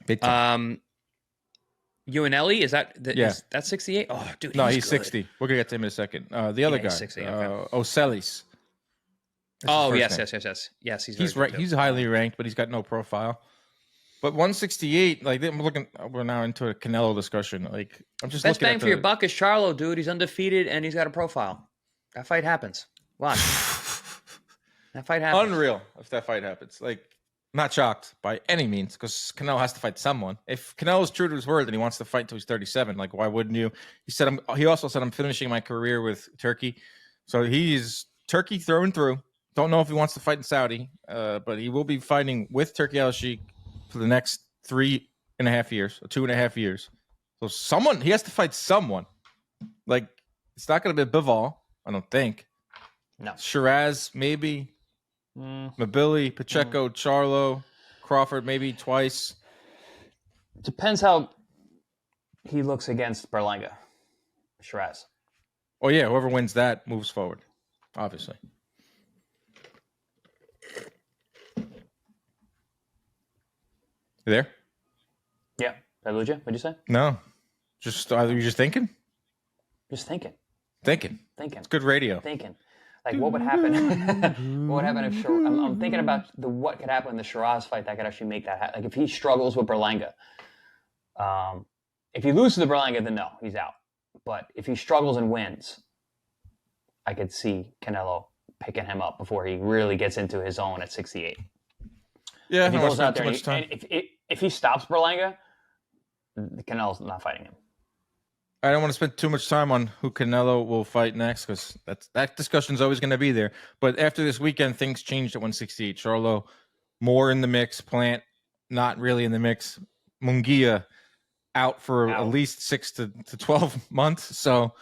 S2: Big time. UNLE, is that that's 68? Oh, dude,
S1: no, he's
S2: good.
S1: 60. We're gonna get to him in a second. The other guy,
S2: 60, okay.
S1: Oselis.
S2: Oh, yes.
S1: He's highly ranked, but he's got no profile. But 168, like we're now into a Canelo discussion. Like I'm just
S2: best bang for your buck is Charlo, dude. He's undefeated and he's got a profile. That fight happens. Watch. That fight happens.
S1: Unreal if that fight happens. Like. Not shocked by any means because Canelo has to fight someone. If Canelo's true to his word and he wants to fight until he's 37, like why wouldn't you? He also said I'm finishing my career with Turkey, so he's Turkey through and through. Don't know if he wants to fight in Saudi, but he will be fighting with Turkey Al-Sheikh for the next 3.5 years or 2.5 years. So he has to fight someone. Like it's not going to be Bivol, I don't think.
S2: No,
S1: Shiraz maybe. Mabili, Pacheco, Charlo, Crawford, maybe twice.
S2: Depends how he looks against Berlanga. Shiraz.
S1: Oh, yeah. Whoever wins that moves forward, obviously. You there?
S2: Yeah. Did I lose you? What'd you say?
S1: No. Are you just thinking?
S2: Just thinking.
S1: Thinking. It's good radio.
S2: Thinking. Like, what would happen? What would happen if I'm thinking about what could happen in the Shiraz fight that could actually make that happen. Like, if he struggles with Berlanga. If he loses to Berlanga, then no, he's out. But if he struggles and wins, I could see Canelo picking him up before he really gets into his own at 68.
S1: Yeah,
S2: if he goes out there and if he stops Berlanga, Canelo's not fighting him.
S1: I don't want to spend too much time on who Canelo will fight next because that discussion is always going to be there. But after this weekend, things changed at 168. Charlo more in the mix. Plant not really in the mix. Munguia out for at least 6 to 12 months. So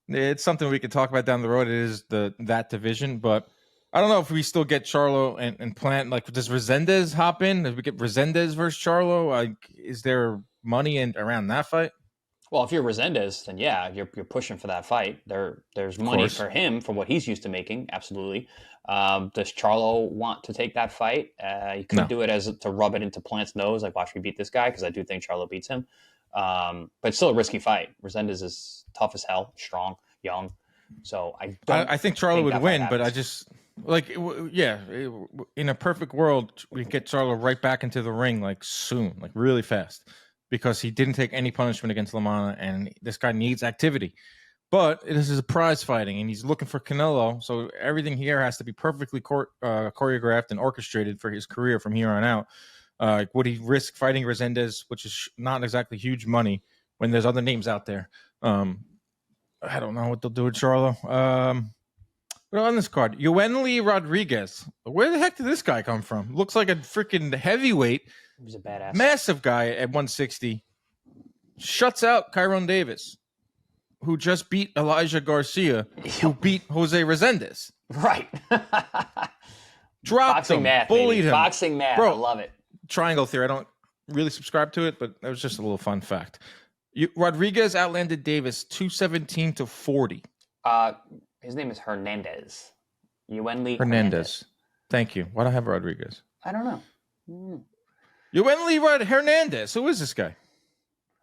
S1: it's something we can talk about down the road. It is that division, but I don't know if we still get Charlo and Plant. Like, does Resendiz hop in? If we get Resendiz versus Charlo, like, is there money around that fight?
S2: Well, if you're Resendiz, then yeah, you're pushing for that fight. There's money for him for what he's used to making. Absolutely. Does Charlo want to take that fight? He could do it as to rub it into Plant's nose, like watch me beat this guy, because I do think Charlo beats him. But it's still a risky fight. Resendiz is tough as hell, strong, young. So I
S1: think Charlo would win, but I just in a perfect world, we get Charlo right back into the ring like soon, like really fast, because he didn't take any punishment against Lamanna, and this guy needs activity. But this is a prize fighting, and he's looking for Canelo, so everything here has to be perfectly choreographed and orchestrated for his career from here on out. Would he risk fighting Resendiz, which is not exactly huge money, when there's other names out there? I don't know what they'll do with Charlo. But on this card, Yoenli Rodriguez. Where the heck did this guy come from? Looks like a freaking heavyweight.
S2: He's a badass.
S1: Massive guy at 160. Shuts out Kyron Davis, who just beat Elijah Garcia, who beat Jose Resendiz.
S2: Right.
S1: Dropped
S2: Boxing
S1: him,
S2: math,
S1: bullied him.
S2: Boxing math.
S1: Bro,
S2: I love it.
S1: Triangle theory. I don't really subscribe to it, but that was just a little fun fact. Rodriguez outlanded Davis 217-40.
S2: His name is Hernandez. Yoenli
S1: Hernandez. Thank you. Why do I have Rodriguez?
S2: I don't know.
S1: Yoenli Hernandez. Who is this guy?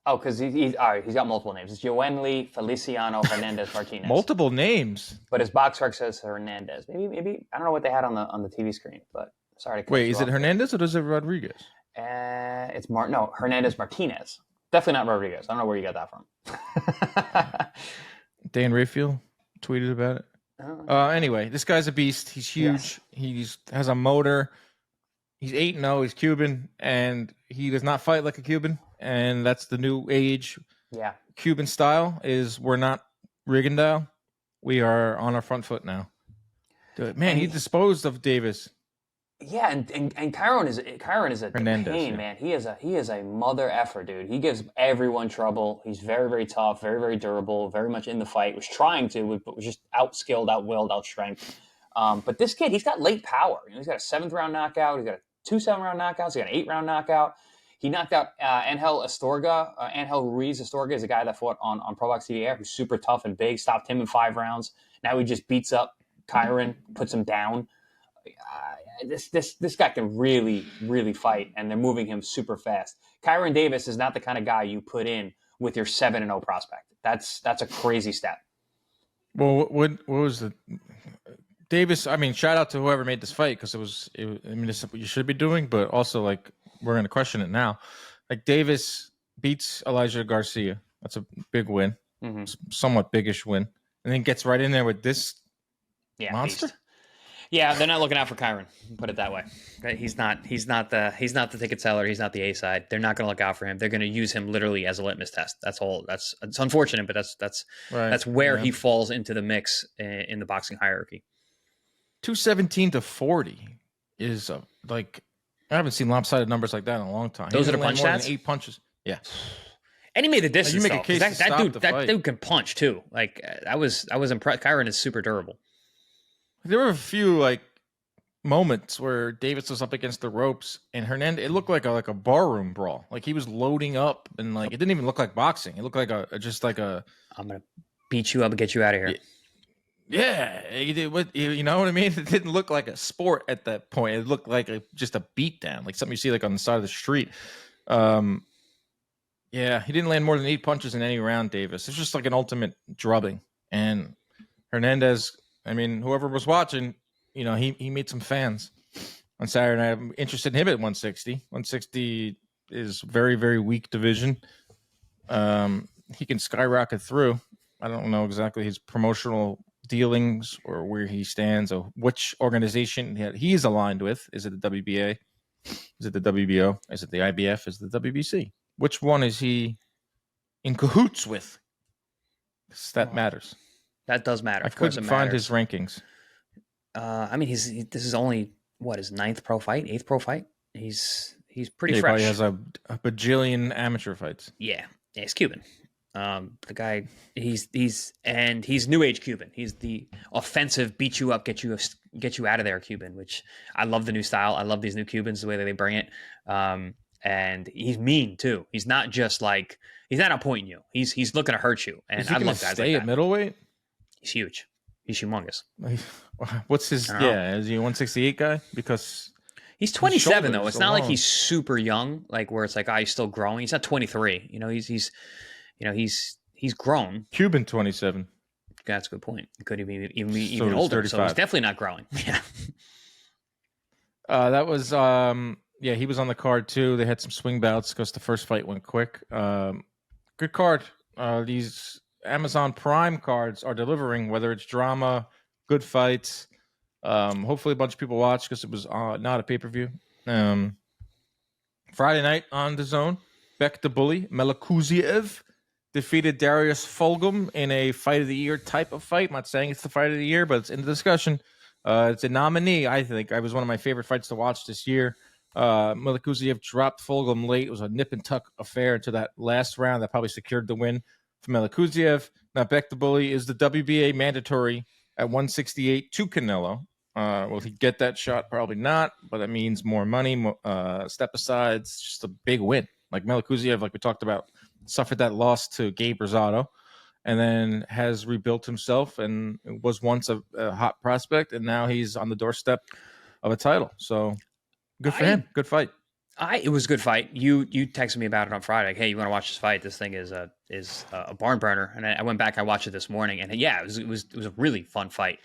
S2: Oh, because he's got multiple names. It's Yoenli Feliciano Hernandez Martinez.
S1: Multiple names.
S2: But his box rec says Hernandez. Maybe I don't know what they had on the TV screen, but sorry to cut
S1: Wait,
S2: you
S1: is
S2: off.
S1: it Hernandez or is it Rodriguez?
S2: It's Hernandez Martinez. Definitely not Rodriguez. I don't know where you got that from.
S1: Dan Rayfield tweeted about it. Anyway, this guy's a beast. He's huge. Yes. He has a motor. He's 8-0. He's Cuban, and he does not fight like a Cuban. And that's the new age.
S2: Yeah. Cuban
S1: style is we're not Rigondeaux. We are on our front foot now. Man, he disposed of Davis.
S2: Yeah, and Kyron is a
S1: Hernandez,
S2: pain, man. He is a mother effer, dude. He gives everyone trouble. He's very, very tough, very, very durable, very much in the fight. Was trying to, but was just outskilled, outwilled, outstrength. But this kid, he's got late power. He's got a 7th round knockout. He's got 2 7-round knockouts. He got an 8-round knockout. He knocked out Angel Astorga. Angel Ruiz Astorga is a guy that fought on Pro Box TDF, who's super tough and big. Stopped him in 5 rounds. Now he just beats up Kyron, puts him down. This guy can really, really fight, and they're moving him super fast. Kyron Davis is not the kind of guy you put in with your 7-0 prospect. That's a crazy step.
S1: Well, what was the Davis? I mean, shout out to whoever made this fight, because it's what you should be doing, but also like we're going to question it now. Like Davis beats Elijah Garcia. That's a big win, somewhat biggish win, and then gets right in there with this monster.
S2: Beast. Yeah, they're not looking out for Kyron. Put it that way. He's not the ticket seller. He's not the A side. They're not going to look out for him. They're going to use him literally as a litmus test. That's all. It's unfortunate, but that's where he falls into the mix in the boxing hierarchy.
S1: 217-40 is like I haven't seen lopsided numbers like that in a long time.
S2: Those are the punch stats.
S1: 8 punches. Yeah.
S2: And he made the distance.
S1: You make a case
S2: that dude can punch too. Like I was impressed. Kyron is super durable.
S1: There were a few like moments where Davis was up against the ropes and Hernandez. It looked like a barroom brawl. Like he was loading up, and like it didn't even look like boxing. It looked like I'm
S2: gonna beat you up and get you out of here.
S1: Yeah, you know what I mean. It didn't look like a sport at that point. It looked like just a beatdown, like something you see like on the side of the street. Yeah, he didn't land more than 8 punches in any round. Davis. It's just like an ultimate drubbing, and Hernandez. I mean, whoever was watching, he made some fans on Saturday night. I'm interested in him at 160. 160 is very, very weak division. He can skyrocket through. I don't know exactly his promotional dealings or where he stands or which organization he is aligned with. Is it the WBA? Is it the WBO? Is it the IBF? Is it the WBC? Which one is he in cahoots with? That matters.
S2: That does matter.
S1: I couldn't find his rankings.
S2: I mean, this is only his 9th pro fight, 8th pro fight. He's pretty
S1: fresh. He
S2: probably
S1: has a bajillion amateur fights.
S2: Yeah, he's Cuban. The guy, he's new age Cuban. He's the offensive, beat you up, get you out of there Cuban. Which I love the new style. I love these new Cubans, the way that they bring it. and he's mean too. He's not just like he's not outpointing you. He's looking to hurt you. And
S1: Is he
S2: I
S1: going
S2: love
S1: to
S2: guys
S1: stay
S2: like that.
S1: at middleweight?
S2: He's huge. He's humongous.
S1: What's his? Yeah, is he a 168 guy? Because
S2: he's 27 though. It's not
S1: alone.
S2: like he's super young, like where it's like he's still growing. He's not 23. You know, he's grown.
S1: Cuban 27.
S2: That's a good point. He could even older.
S1: 35.
S2: So he's definitely not growing. Yeah.
S1: That was he was on the card too. They had some swing bouts because the first fight went quick. Good card. These Amazon Prime cards are delivering, whether it's drama, good fights. Hopefully a bunch of people watch because it was not a pay-per-view. Friday night on the Zone, Bek the Bully Melakuziev defeated Darius Fulgham in a fight of the year type of fight. I'm not saying it's the fight of the year, but it's in the discussion. It's a nominee, I think. It was one of my favorite fights to watch this year. Melakuziev dropped Fulgham late. It was a nip and tuck affair to that last round that probably secured the win for Melakuziev. Now, Bek the Bully is the WBA mandatory at 168 to Canelo. Will he get that shot? Probably not, but it means more money, step aside. It's just a big win. Like Melakuziev, like we talked about, suffered that loss to Gabe Rosado and then has rebuilt himself and was once a hot prospect, and now he's on the doorstep of a title. So good for him. Good fight.
S2: It was a good fight. You texted me about it on Friday. Like, hey, you want to watch this fight? This thing is a barn burner. And I went back. I watched it this morning, and yeah, it was a really fun fight.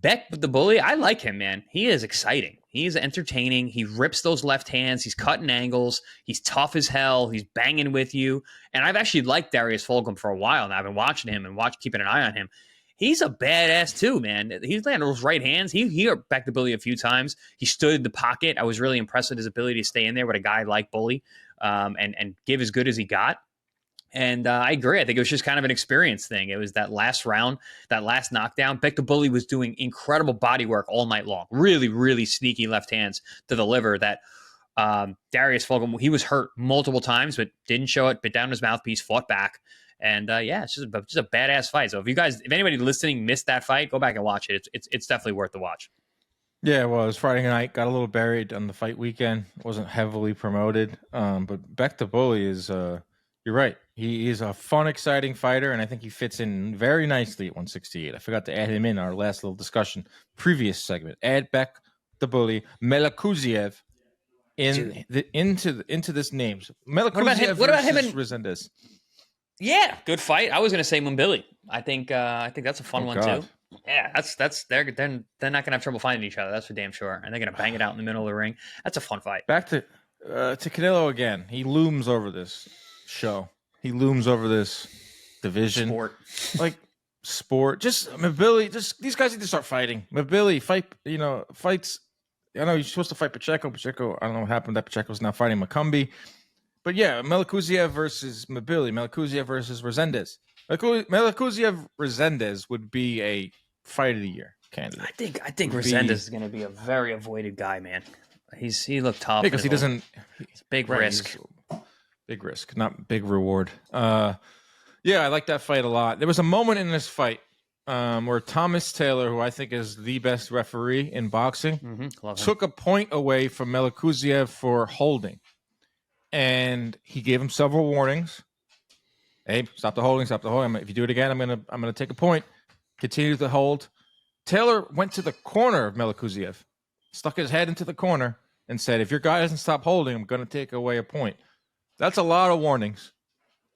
S2: Bek the Bully, I like him, man. He is exciting. He is entertaining. He rips those left hands. He's cutting angles. He's tough as hell. He's banging with you. And I've actually liked Darius Fulgham for a while now. I've been watching him and keeping an eye on him. He's a badass too, man. He's landing those right hands. He hurt Bek the Bully a few times. He stood in the pocket. I was really impressed with his ability to stay in there with a guy like Bully and give as good as he got. And I agree. I think it was just kind of an experience thing. It was that last round, that last knockdown. Bek the Bully was doing incredible body work all night long. Really, really sneaky left hands to the liver that Darius Fulgham, he was hurt multiple times, but didn't show it, bit down his mouthpiece, fought back. And it's just a badass fight. So if anybody listening missed that fight, go back and watch it. It's definitely worth the watch.
S1: Yeah, well, it was Friday night. Got a little buried on the fight weekend. It wasn't heavily promoted. But Bek the Bully is... You're right. He is a fun, exciting fighter, and I think he fits in very nicely at 168. I forgot to add him in our last little discussion, previous segment. Add Bek the Bully Melakuziev into this names. Melakuziev
S2: what about him and
S1: Resendiz?
S2: Yeah, good fight. I was going to say Mumbili. I think that's a fun one too. Yeah, they're not gonna have trouble finding each other. That's for damn sure. And they're gonna bang it out in the middle of the ring. That's a fun fight.
S1: Back to Canelo again. He looms over this show. He looms over this division. Sport. Just Mabili. Just these guys need to start fighting. Mabili fights. I know he's supposed to fight Pacheco. Pacheco, I don't know what happened. That Pacheco's now fighting Macumbi. But yeah, Melakuziev versus Mabili. Melakuziev versus Resendiz. Melakuziev Resendiz would be a fight of the year candidate.
S2: I think Resendiz is going to be a very avoided guy, man. He looked tough
S1: because he doesn't.
S2: It's a big risk.
S1: Big risk, not big reward. I like that fight a lot. There was a moment in this fight where Thomas Taylor, who I think is the best referee in boxing, took a point away from Melakuziev for holding. And he gave him several warnings. Hey, stop the holding, stop the holding. If you do it again, I'm gonna take a point. Continue to hold. Taylor went to the corner of Melakuziev, stuck his head into the corner, and said, if your guy doesn't stop holding, I'm gonna take away a point. That's a lot of warnings.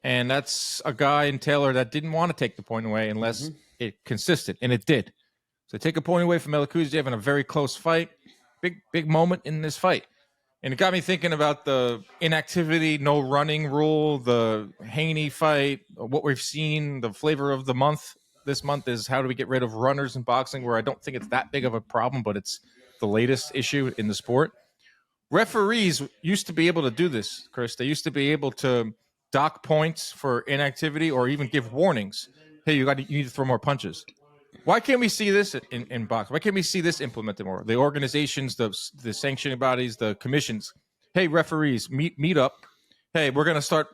S1: And that's a guy in Taylor that didn't want to take the point away unless it consisted, and it did. So take a point away from Melakuziev in a very close fight. Big moment in this fight. And it got me thinking about the inactivity, no running rule, the Haney fight, what we've seen, the flavor of the month. This month is how do we get rid of runners in boxing, where I don't think it's that big of a problem, but it's the latest issue in the sport. Referees used to be able to do this, Chris. They used to be able to dock points for inactivity or even give warnings. Hey, you need to throw more punches. Why can't we see this in boxing? Why can't we see this implemented more? The organizations, the sanctioning bodies, the commissions. Hey, referees, meet up. Hey, we're going to start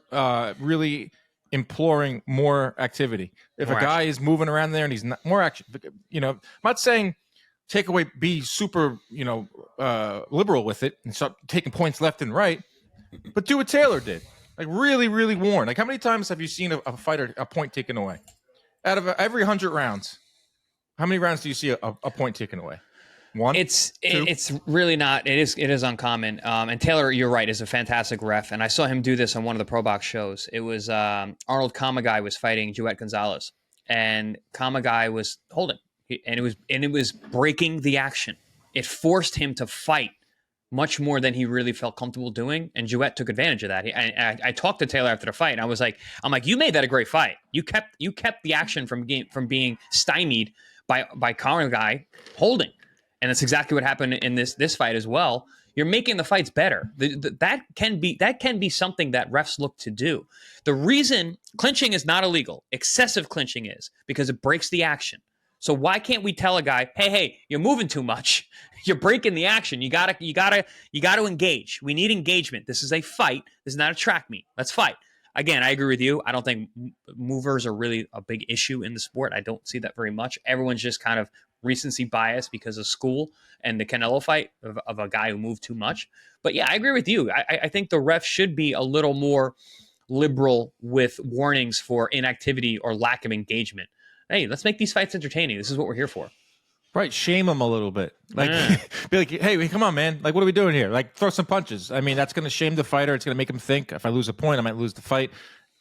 S1: really imploring more activity. If a guy is moving around there and he's not more action, I'm not saying take away, be super, liberal with it and start taking points left and right. but do what Taylor did. Like really, really warn. Like how many times have you seen a fighter a point taken away? Out of every 100 rounds, how many rounds do you see a point taken away? One.
S2: It's really not. It is uncommon. And Taylor, you're right, is a fantastic ref. And I saw him do this on one of the Pro Box shows. It was Arnold Kamagai was fighting Jouet Gonzalez, and Kamagai was holding, and it was breaking the action. It forced him to fight much more than he really felt comfortable doing, and Jouet took advantage of that. I talked to Taylor after the fight, and I'm like, you made that a great fight. You kept the action from being stymied by Kamagai holding. And that's exactly what happened in this fight as well. You're making the fights better. That can be something that refs look to do. The reason clinching is not illegal, excessive clinching is, because it breaks the action. So why can't we tell a guy, hey, you're moving too much. You're breaking the action. You gotta engage. We need engagement. This is a fight. This is not a track meet. Let's fight. Again, I agree with you. I don't think movers are really a big issue in the sport. I don't see that very much. Everyone's just kind of recency bias because of school and the Canelo fight of a guy who moved too much. But yeah, I agree with you. I think the ref should be a little more liberal with warnings for inactivity or lack of engagement. Hey, let's make these fights entertaining. This is what we're here for.
S1: Right, shame them a little bit. Like, be like, hey, come on, man. Like, what are we doing here? Like, throw some punches. I mean, that's going to shame the fighter. It's going to make him think, if I lose a point, I might lose the fight.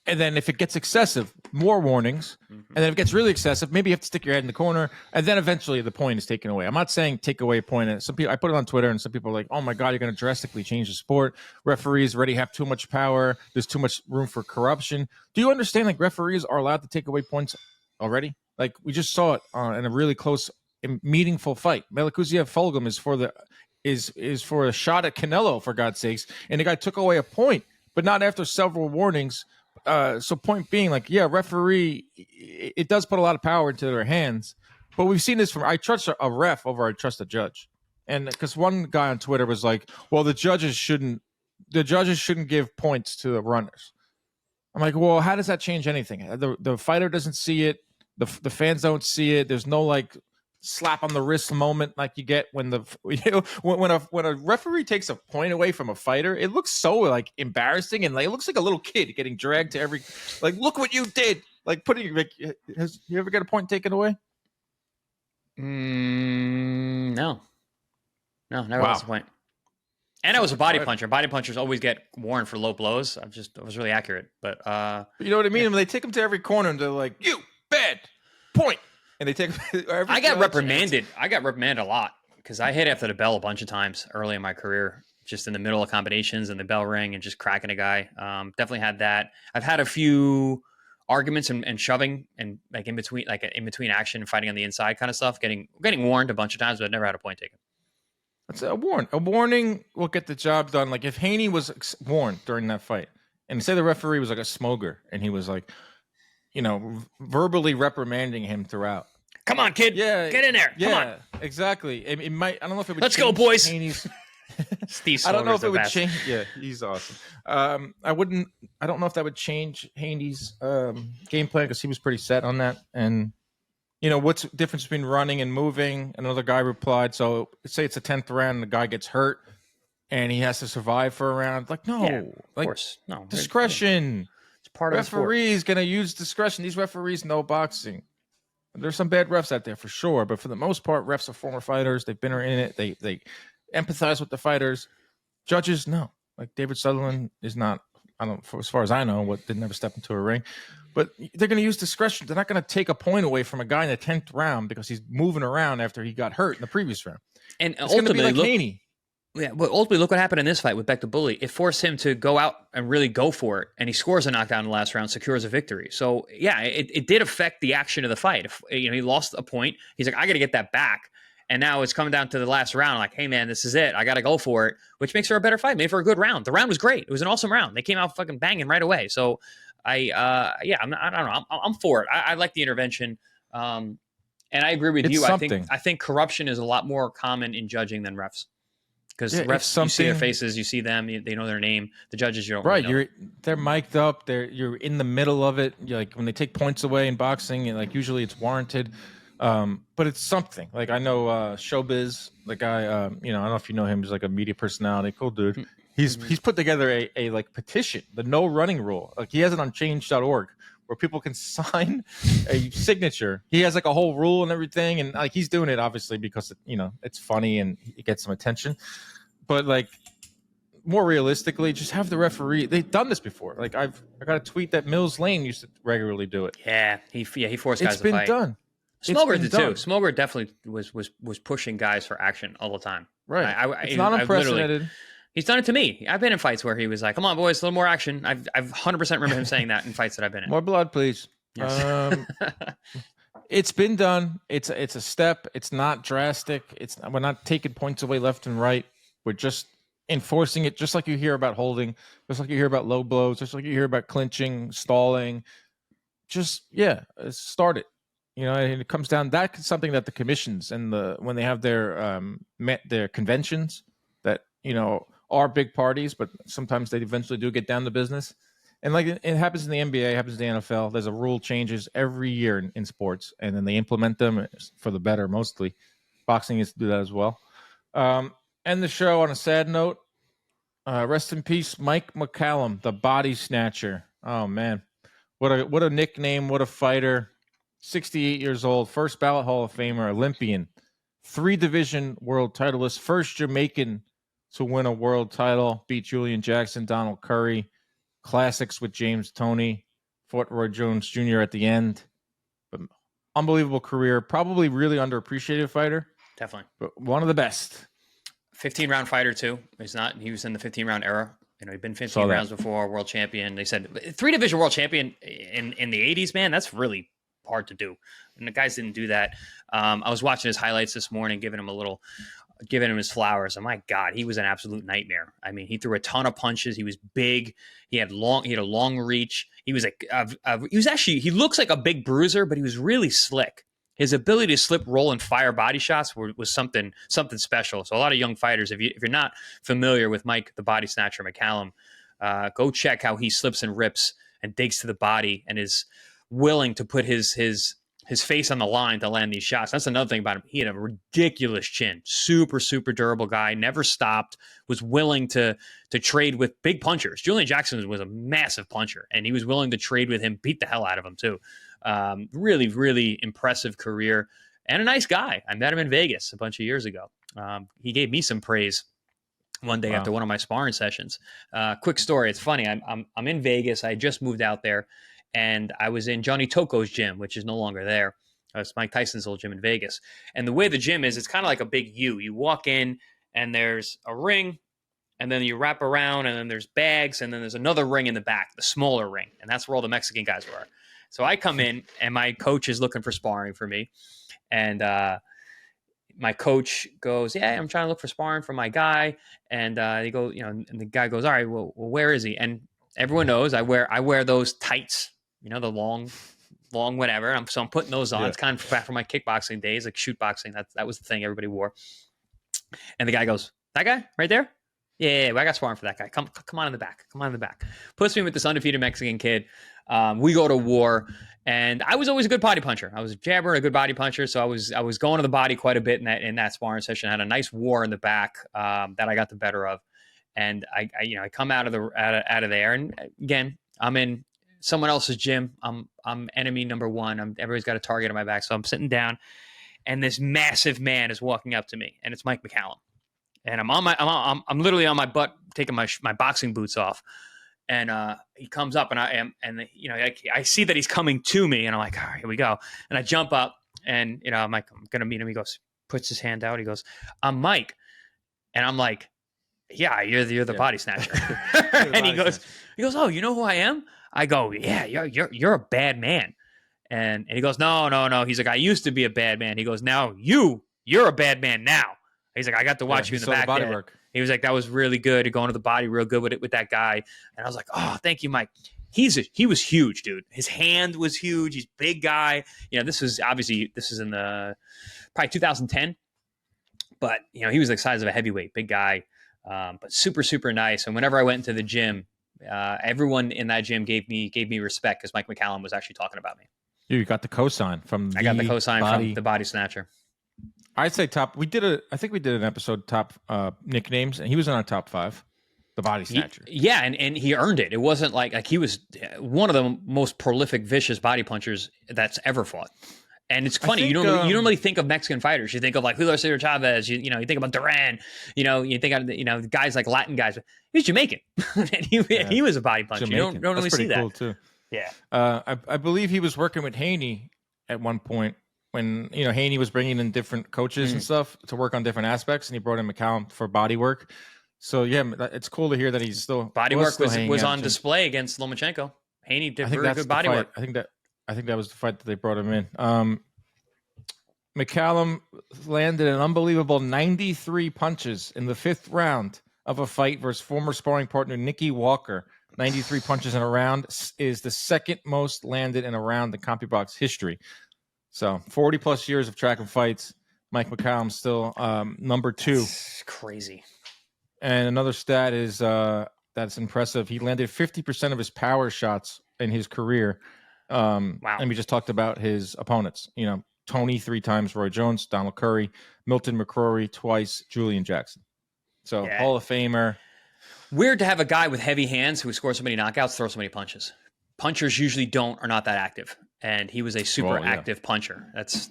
S1: And then if it gets excessive, more warnings. And then if it gets really excessive, maybe you have to stick your head in the corner. And then eventually the point is taken away. I'm not saying take away a point. And some people, I put it on Twitter, and some people are like, oh my God, you're going to drastically change the sport. Referees already have too much power. There's too much room for corruption. Do you understand, like, referees are allowed to take away points already? Like, we just saw it in a really close, meaningful fight. Melikuziev Fulgham is for a shot at Canelo, for God's sakes. And the guy took away a point, but not after several warnings. So point being, like, yeah, referee, it does put a lot of power into their hands, but we've seen this from, I trust a ref over I trust a judge. And because one guy on Twitter was like, well, the judges shouldn't give points to the runners. I'm like, well, how does that change anything? The fighter doesn't see it. The fans don't see it. There's no, like, slap on the wrist moment like you get when when a referee takes a point away from a fighter. It looks so, like, embarrassing, and, like, it looks like a little kid getting dragged to every, like, look what you did. Like, like, has you ever get a point taken away?
S2: No, never was a point. And I was a body puncher. Body punchers always get warned for low blows. I was really accurate, but
S1: you know what I mean? Yeah. When they take them to every corner and they're like, you bad point. And they take.
S2: I got reprimanded. I got reprimanded a lot because I hit after the bell a bunch of times early in my career, just in the middle of combinations and the bell rang and just cracking a guy. Definitely had that. I've had a few arguments and shoving and in between action, fighting on the inside kind of stuff. Getting warned a bunch of times, but I've never had a point taken.
S1: That's a warning. A warning will get the job done. Like if Haney was warned during that fight, and say the referee was like a smoker, and he was like, verbally reprimanding him throughout.
S2: Come on, kid. Yeah, get in there. Come on.
S1: Exactly. It might. I don't know if it would.
S2: Let's go, boys.
S1: Steve I don't know if it would change. Yeah, he's awesome. I don't know if that would change Haney's game plan because he was pretty set on that. And what's the difference between running and moving? Another guy replied. So say it's a 10th round, and the guy gets hurt, and he has to survive for a round. Like no,
S2: of course, no
S1: discretion. It's
S2: part of the sport.
S1: Referees gonna use discretion. These referees know boxing. There's some bad refs out there for sure, but for the most part, refs are former fighters. They've been in it. They empathize with the fighters. Judges, no. Like David Sutherland is not. As far as I know, didn't ever step into a ring. But they're going to use discretion. They're not going to take a point away from a guy in the 10th round because he's moving around after he got hurt in the previous round.
S2: And
S1: it's going to be like Haney.
S2: Yeah, but ultimately, look what happened in this fight with Beck the Bully. It forced him to go out and really go for it, and he scores a knockdown in the last round, secures a victory. So, yeah, it did affect the action of the fight. He lost a point. He's like, I got to get that back. And now it's coming down to the last round. Like, hey, man, this is it. I got to go for it, which makes for a better fight, made for a good round. The round was great. It was an awesome round. They came out fucking banging right away. So, I don't know. I'm for it. I like the intervention. And I agree with you.
S1: Something.
S2: I think corruption is a lot more common in judging than refs. Because refs, you see their faces, you see them, they know their name. The judges, you don't really know.
S1: They're mic'd up. You're in the middle of it. Like when they take points away in boxing, usually it's warranted. But it's something. Like I know Showbiz, the guy. I don't know if you know him. He's like a media personality, cool dude. He's put together a like petition, the no running rule. Like he has it on change.org where people can sign a signature. He has like a whole rule and everything, and like he's doing it obviously because it's funny and it gets some attention. But like more realistically, just have the referee. They've done this before. Like I got a tweet that Mills Lane used to regularly do it.
S2: Yeah, he forced guys to fight.
S1: It's been done.
S2: Smolger did too. Smolger definitely was pushing guys for action all the time.
S1: Right. It's not unprecedented.
S2: He's done it to me. I've been in fights where he was like, "Come on, boys, a little more action." I've 100% remember him saying that in fights that I've been in.
S1: More blood, please. Yes. It's been done. It's a step. It's not drastic. We're not taking points away left and right. We're just enforcing it, just like you hear about holding, just like you hear about low blows, just like you hear about clinching, stalling. Just start it. And it comes down. That's something that the commissions and when they have their conventions that are big parties, but sometimes they eventually do get down to business. And like it happens in the NBA, it happens in the NFL. There's a rule changes every year in sports, and then they implement them for the better. Mostly, boxing is to do that as well. End the show on a sad note. Rest in peace, Mike McCallum, the body snatcher. Oh man, what a nickname! What a fighter! 68 years old, first ballot Hall of Famer, Olympian, 3-division world titleist, first Jamaican to win a world title, beat Julian Jackson, Donald Curry, classics with James Toney, fought Roy Jones Jr. at the end. But unbelievable career, probably really underappreciated fighter.
S2: Definitely.
S1: But one of the best.
S2: 15-round fighter too. He was in the 15-round era. He'd been 15 rounds before, world champion. They said 3-division world champion in the 80s, man, that's really hard to do. And the guys didn't do that. I was watching his highlights this morning, giving him his flowers. And my God, he was an absolute nightmare. I mean, he threw a ton of punches. He was big. He had a long reach. He was he looks like a big bruiser, but he was really slick. His ability to slip, roll, and fire body shots was something special. So a lot of young fighters, if you're not familiar with Mike, the body snatcher McCallum, go check how he slips and rips and digs to the body and is willing to put his face on the line to land these shots. That's another thing about him. He had a ridiculous chin, super, super durable guy, never stopped, was willing to trade with big punchers. Julian Jackson was a massive puncher, and he was willing to trade with him, beat the hell out of him too. Really, really impressive career and a nice guy. I met him in Vegas a bunch of years ago. He gave me some praise one day after one of my sparring sessions. Quick story. It's funny. I'm in Vegas. I just moved out there. And I was in Johnny Toko's gym, which is no longer there. It's Mike Tyson's old gym in Vegas. And the way the gym is, it's kind of like a big U. You walk in, and there's a ring, and then you wrap around, and then there's bags, and then there's another ring in the back, the smaller ring. And that's where all the Mexican guys were. So I come in, and my coach is looking for sparring for me. And my coach goes, "Yeah, I'm trying to look for sparring for my guy." And he goes, and the guy goes, "All right, well, where is he?" And everyone knows I wear those tights. The long whatever. I'm putting those on. Yeah. It's kind of back from my kickboxing days, like shoot boxing. That was the thing everybody wore. And the guy goes, "That guy right there? Yeah, I got sparring for that guy. Come on in the back. Come on in the back." Puts me with this undefeated Mexican kid. We go to war, and I was always a good body puncher. I was a jabber and a good body puncher, so I was going to the body quite a bit in that sparring session. I had a nice war in the back that I got the better of, and I come out of there, and again, I'm in someone else's gym. I'm enemy number one. Everybody's got a target on my back. So I'm sitting down, and this massive man is walking up to me, and it's Mike McCallum. And I'm literally on my butt, taking my boxing boots off. And he comes up, and I see that he's coming to me, and I'm like, all right, here we go. And I jump up, and I'm like, I'm gonna meet him. He goes, puts his hand out. He goes, "I'm Mike," and I'm like, "Yeah, you're the body snatcher." And he goes, "Oh, you know who I am?" I go, "Yeah, you're a bad man." And he goes, No. He's like, "I used to be a bad man." He goes, "Now you're a bad man now." He's like, "I got to watch you in the back."
S1: Body work.
S2: He was like, "That was really good. Going to the body real good with that guy." And I was like, "Oh, thank you, Mike." He was huge, dude. His hand was huge. He's a big guy. This is in the probably 2010. But he was the size of a heavyweight, big guy, but super, super nice. And whenever I went into the gym, everyone in that gym gave me respect because Mike McCallum was actually talking about me.
S1: You got the cosign from
S2: I got the cosign from the body snatcher.
S1: I'd say top. I think we did an episode top nicknames, and he was in our top 5. the body snatcher.
S2: And he earned it. It wasn't like he was one of the most prolific, vicious body punchers that's ever fought. And it's funny, you normally think of Mexican fighters. You think of like Julio Cesar Chavez. You think about Duran. You think of guys like Latin guys. He was Jamaican, and he was a body puncher.
S1: Jamaican.
S2: You don't really see that.
S1: Cool too.
S2: Yeah.
S1: I believe he was working with Haney at one point when Haney was bringing in different coaches and stuff to work on different aspects, and he brought in McCallum for body work. So yeah, it's cool to hear that he's still
S2: body work was on display against Lomachenko. Haney did very good body work.
S1: I think that was the fight that they brought him in. McCallum landed an unbelievable 93 punches in the 5th round of a fight versus former sparring partner Nicky Walker. 93 punches in a round is the second most landed in a round in CompuBox history. So 40 plus years of track and fights. Mike McCallum still number 2.
S2: That's crazy.
S1: And another stat is that's impressive. He landed 50% of his power shots in his career. Wow. And we just talked about his opponents. Tony 3 times, Roy Jones, Donald Curry, Milton McCrory twice, Julian Jackson. So Hall of Famer.
S2: Weird to have a guy with heavy hands who scores so many knockouts throw so many punches. Punchers usually are not that active, and he was a super active puncher. That's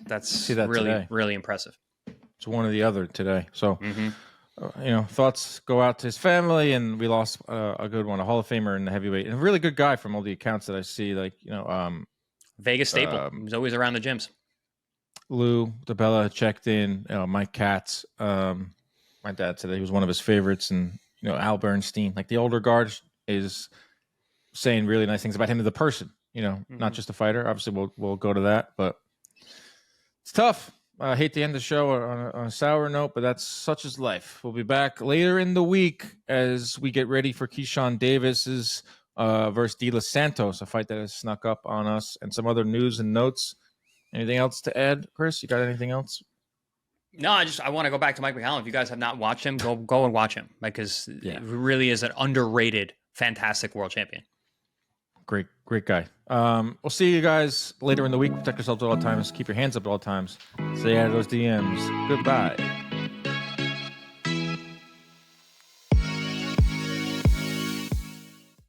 S2: really today. Really impressive.
S1: It's one or the other today. So thoughts go out to his family, and we lost a good one, a Hall of Famer in the heavyweight, and a really good guy from all the accounts that I see. Like
S2: Vegas staple. He was always around the gyms.
S1: Lou DeBella checked in. Mike Katz, my dad said that he was one of his favorites, and Al Bernstein, like the older guard, is saying really nice things about him as a person. Not just a fighter. Obviously, we'll go to that, but it's tough. I hate to end the show on a sour note, but that's such is life. We'll be back later in the week as we get ready for Keyshawn Davis's versus De Los Santos, a fight that has snuck up on us, and some other news and notes. Anything else to add, Chris? You got anything else?
S2: No, I want to go back to Mike McCallum. If you guys have not watched him, go and watch him, because he really is an underrated, fantastic world champion. Great guy. We'll see you guys later in the week. Protect yourselves at all times. Keep your hands up at all times. Stay out of those DMs. Goodbye.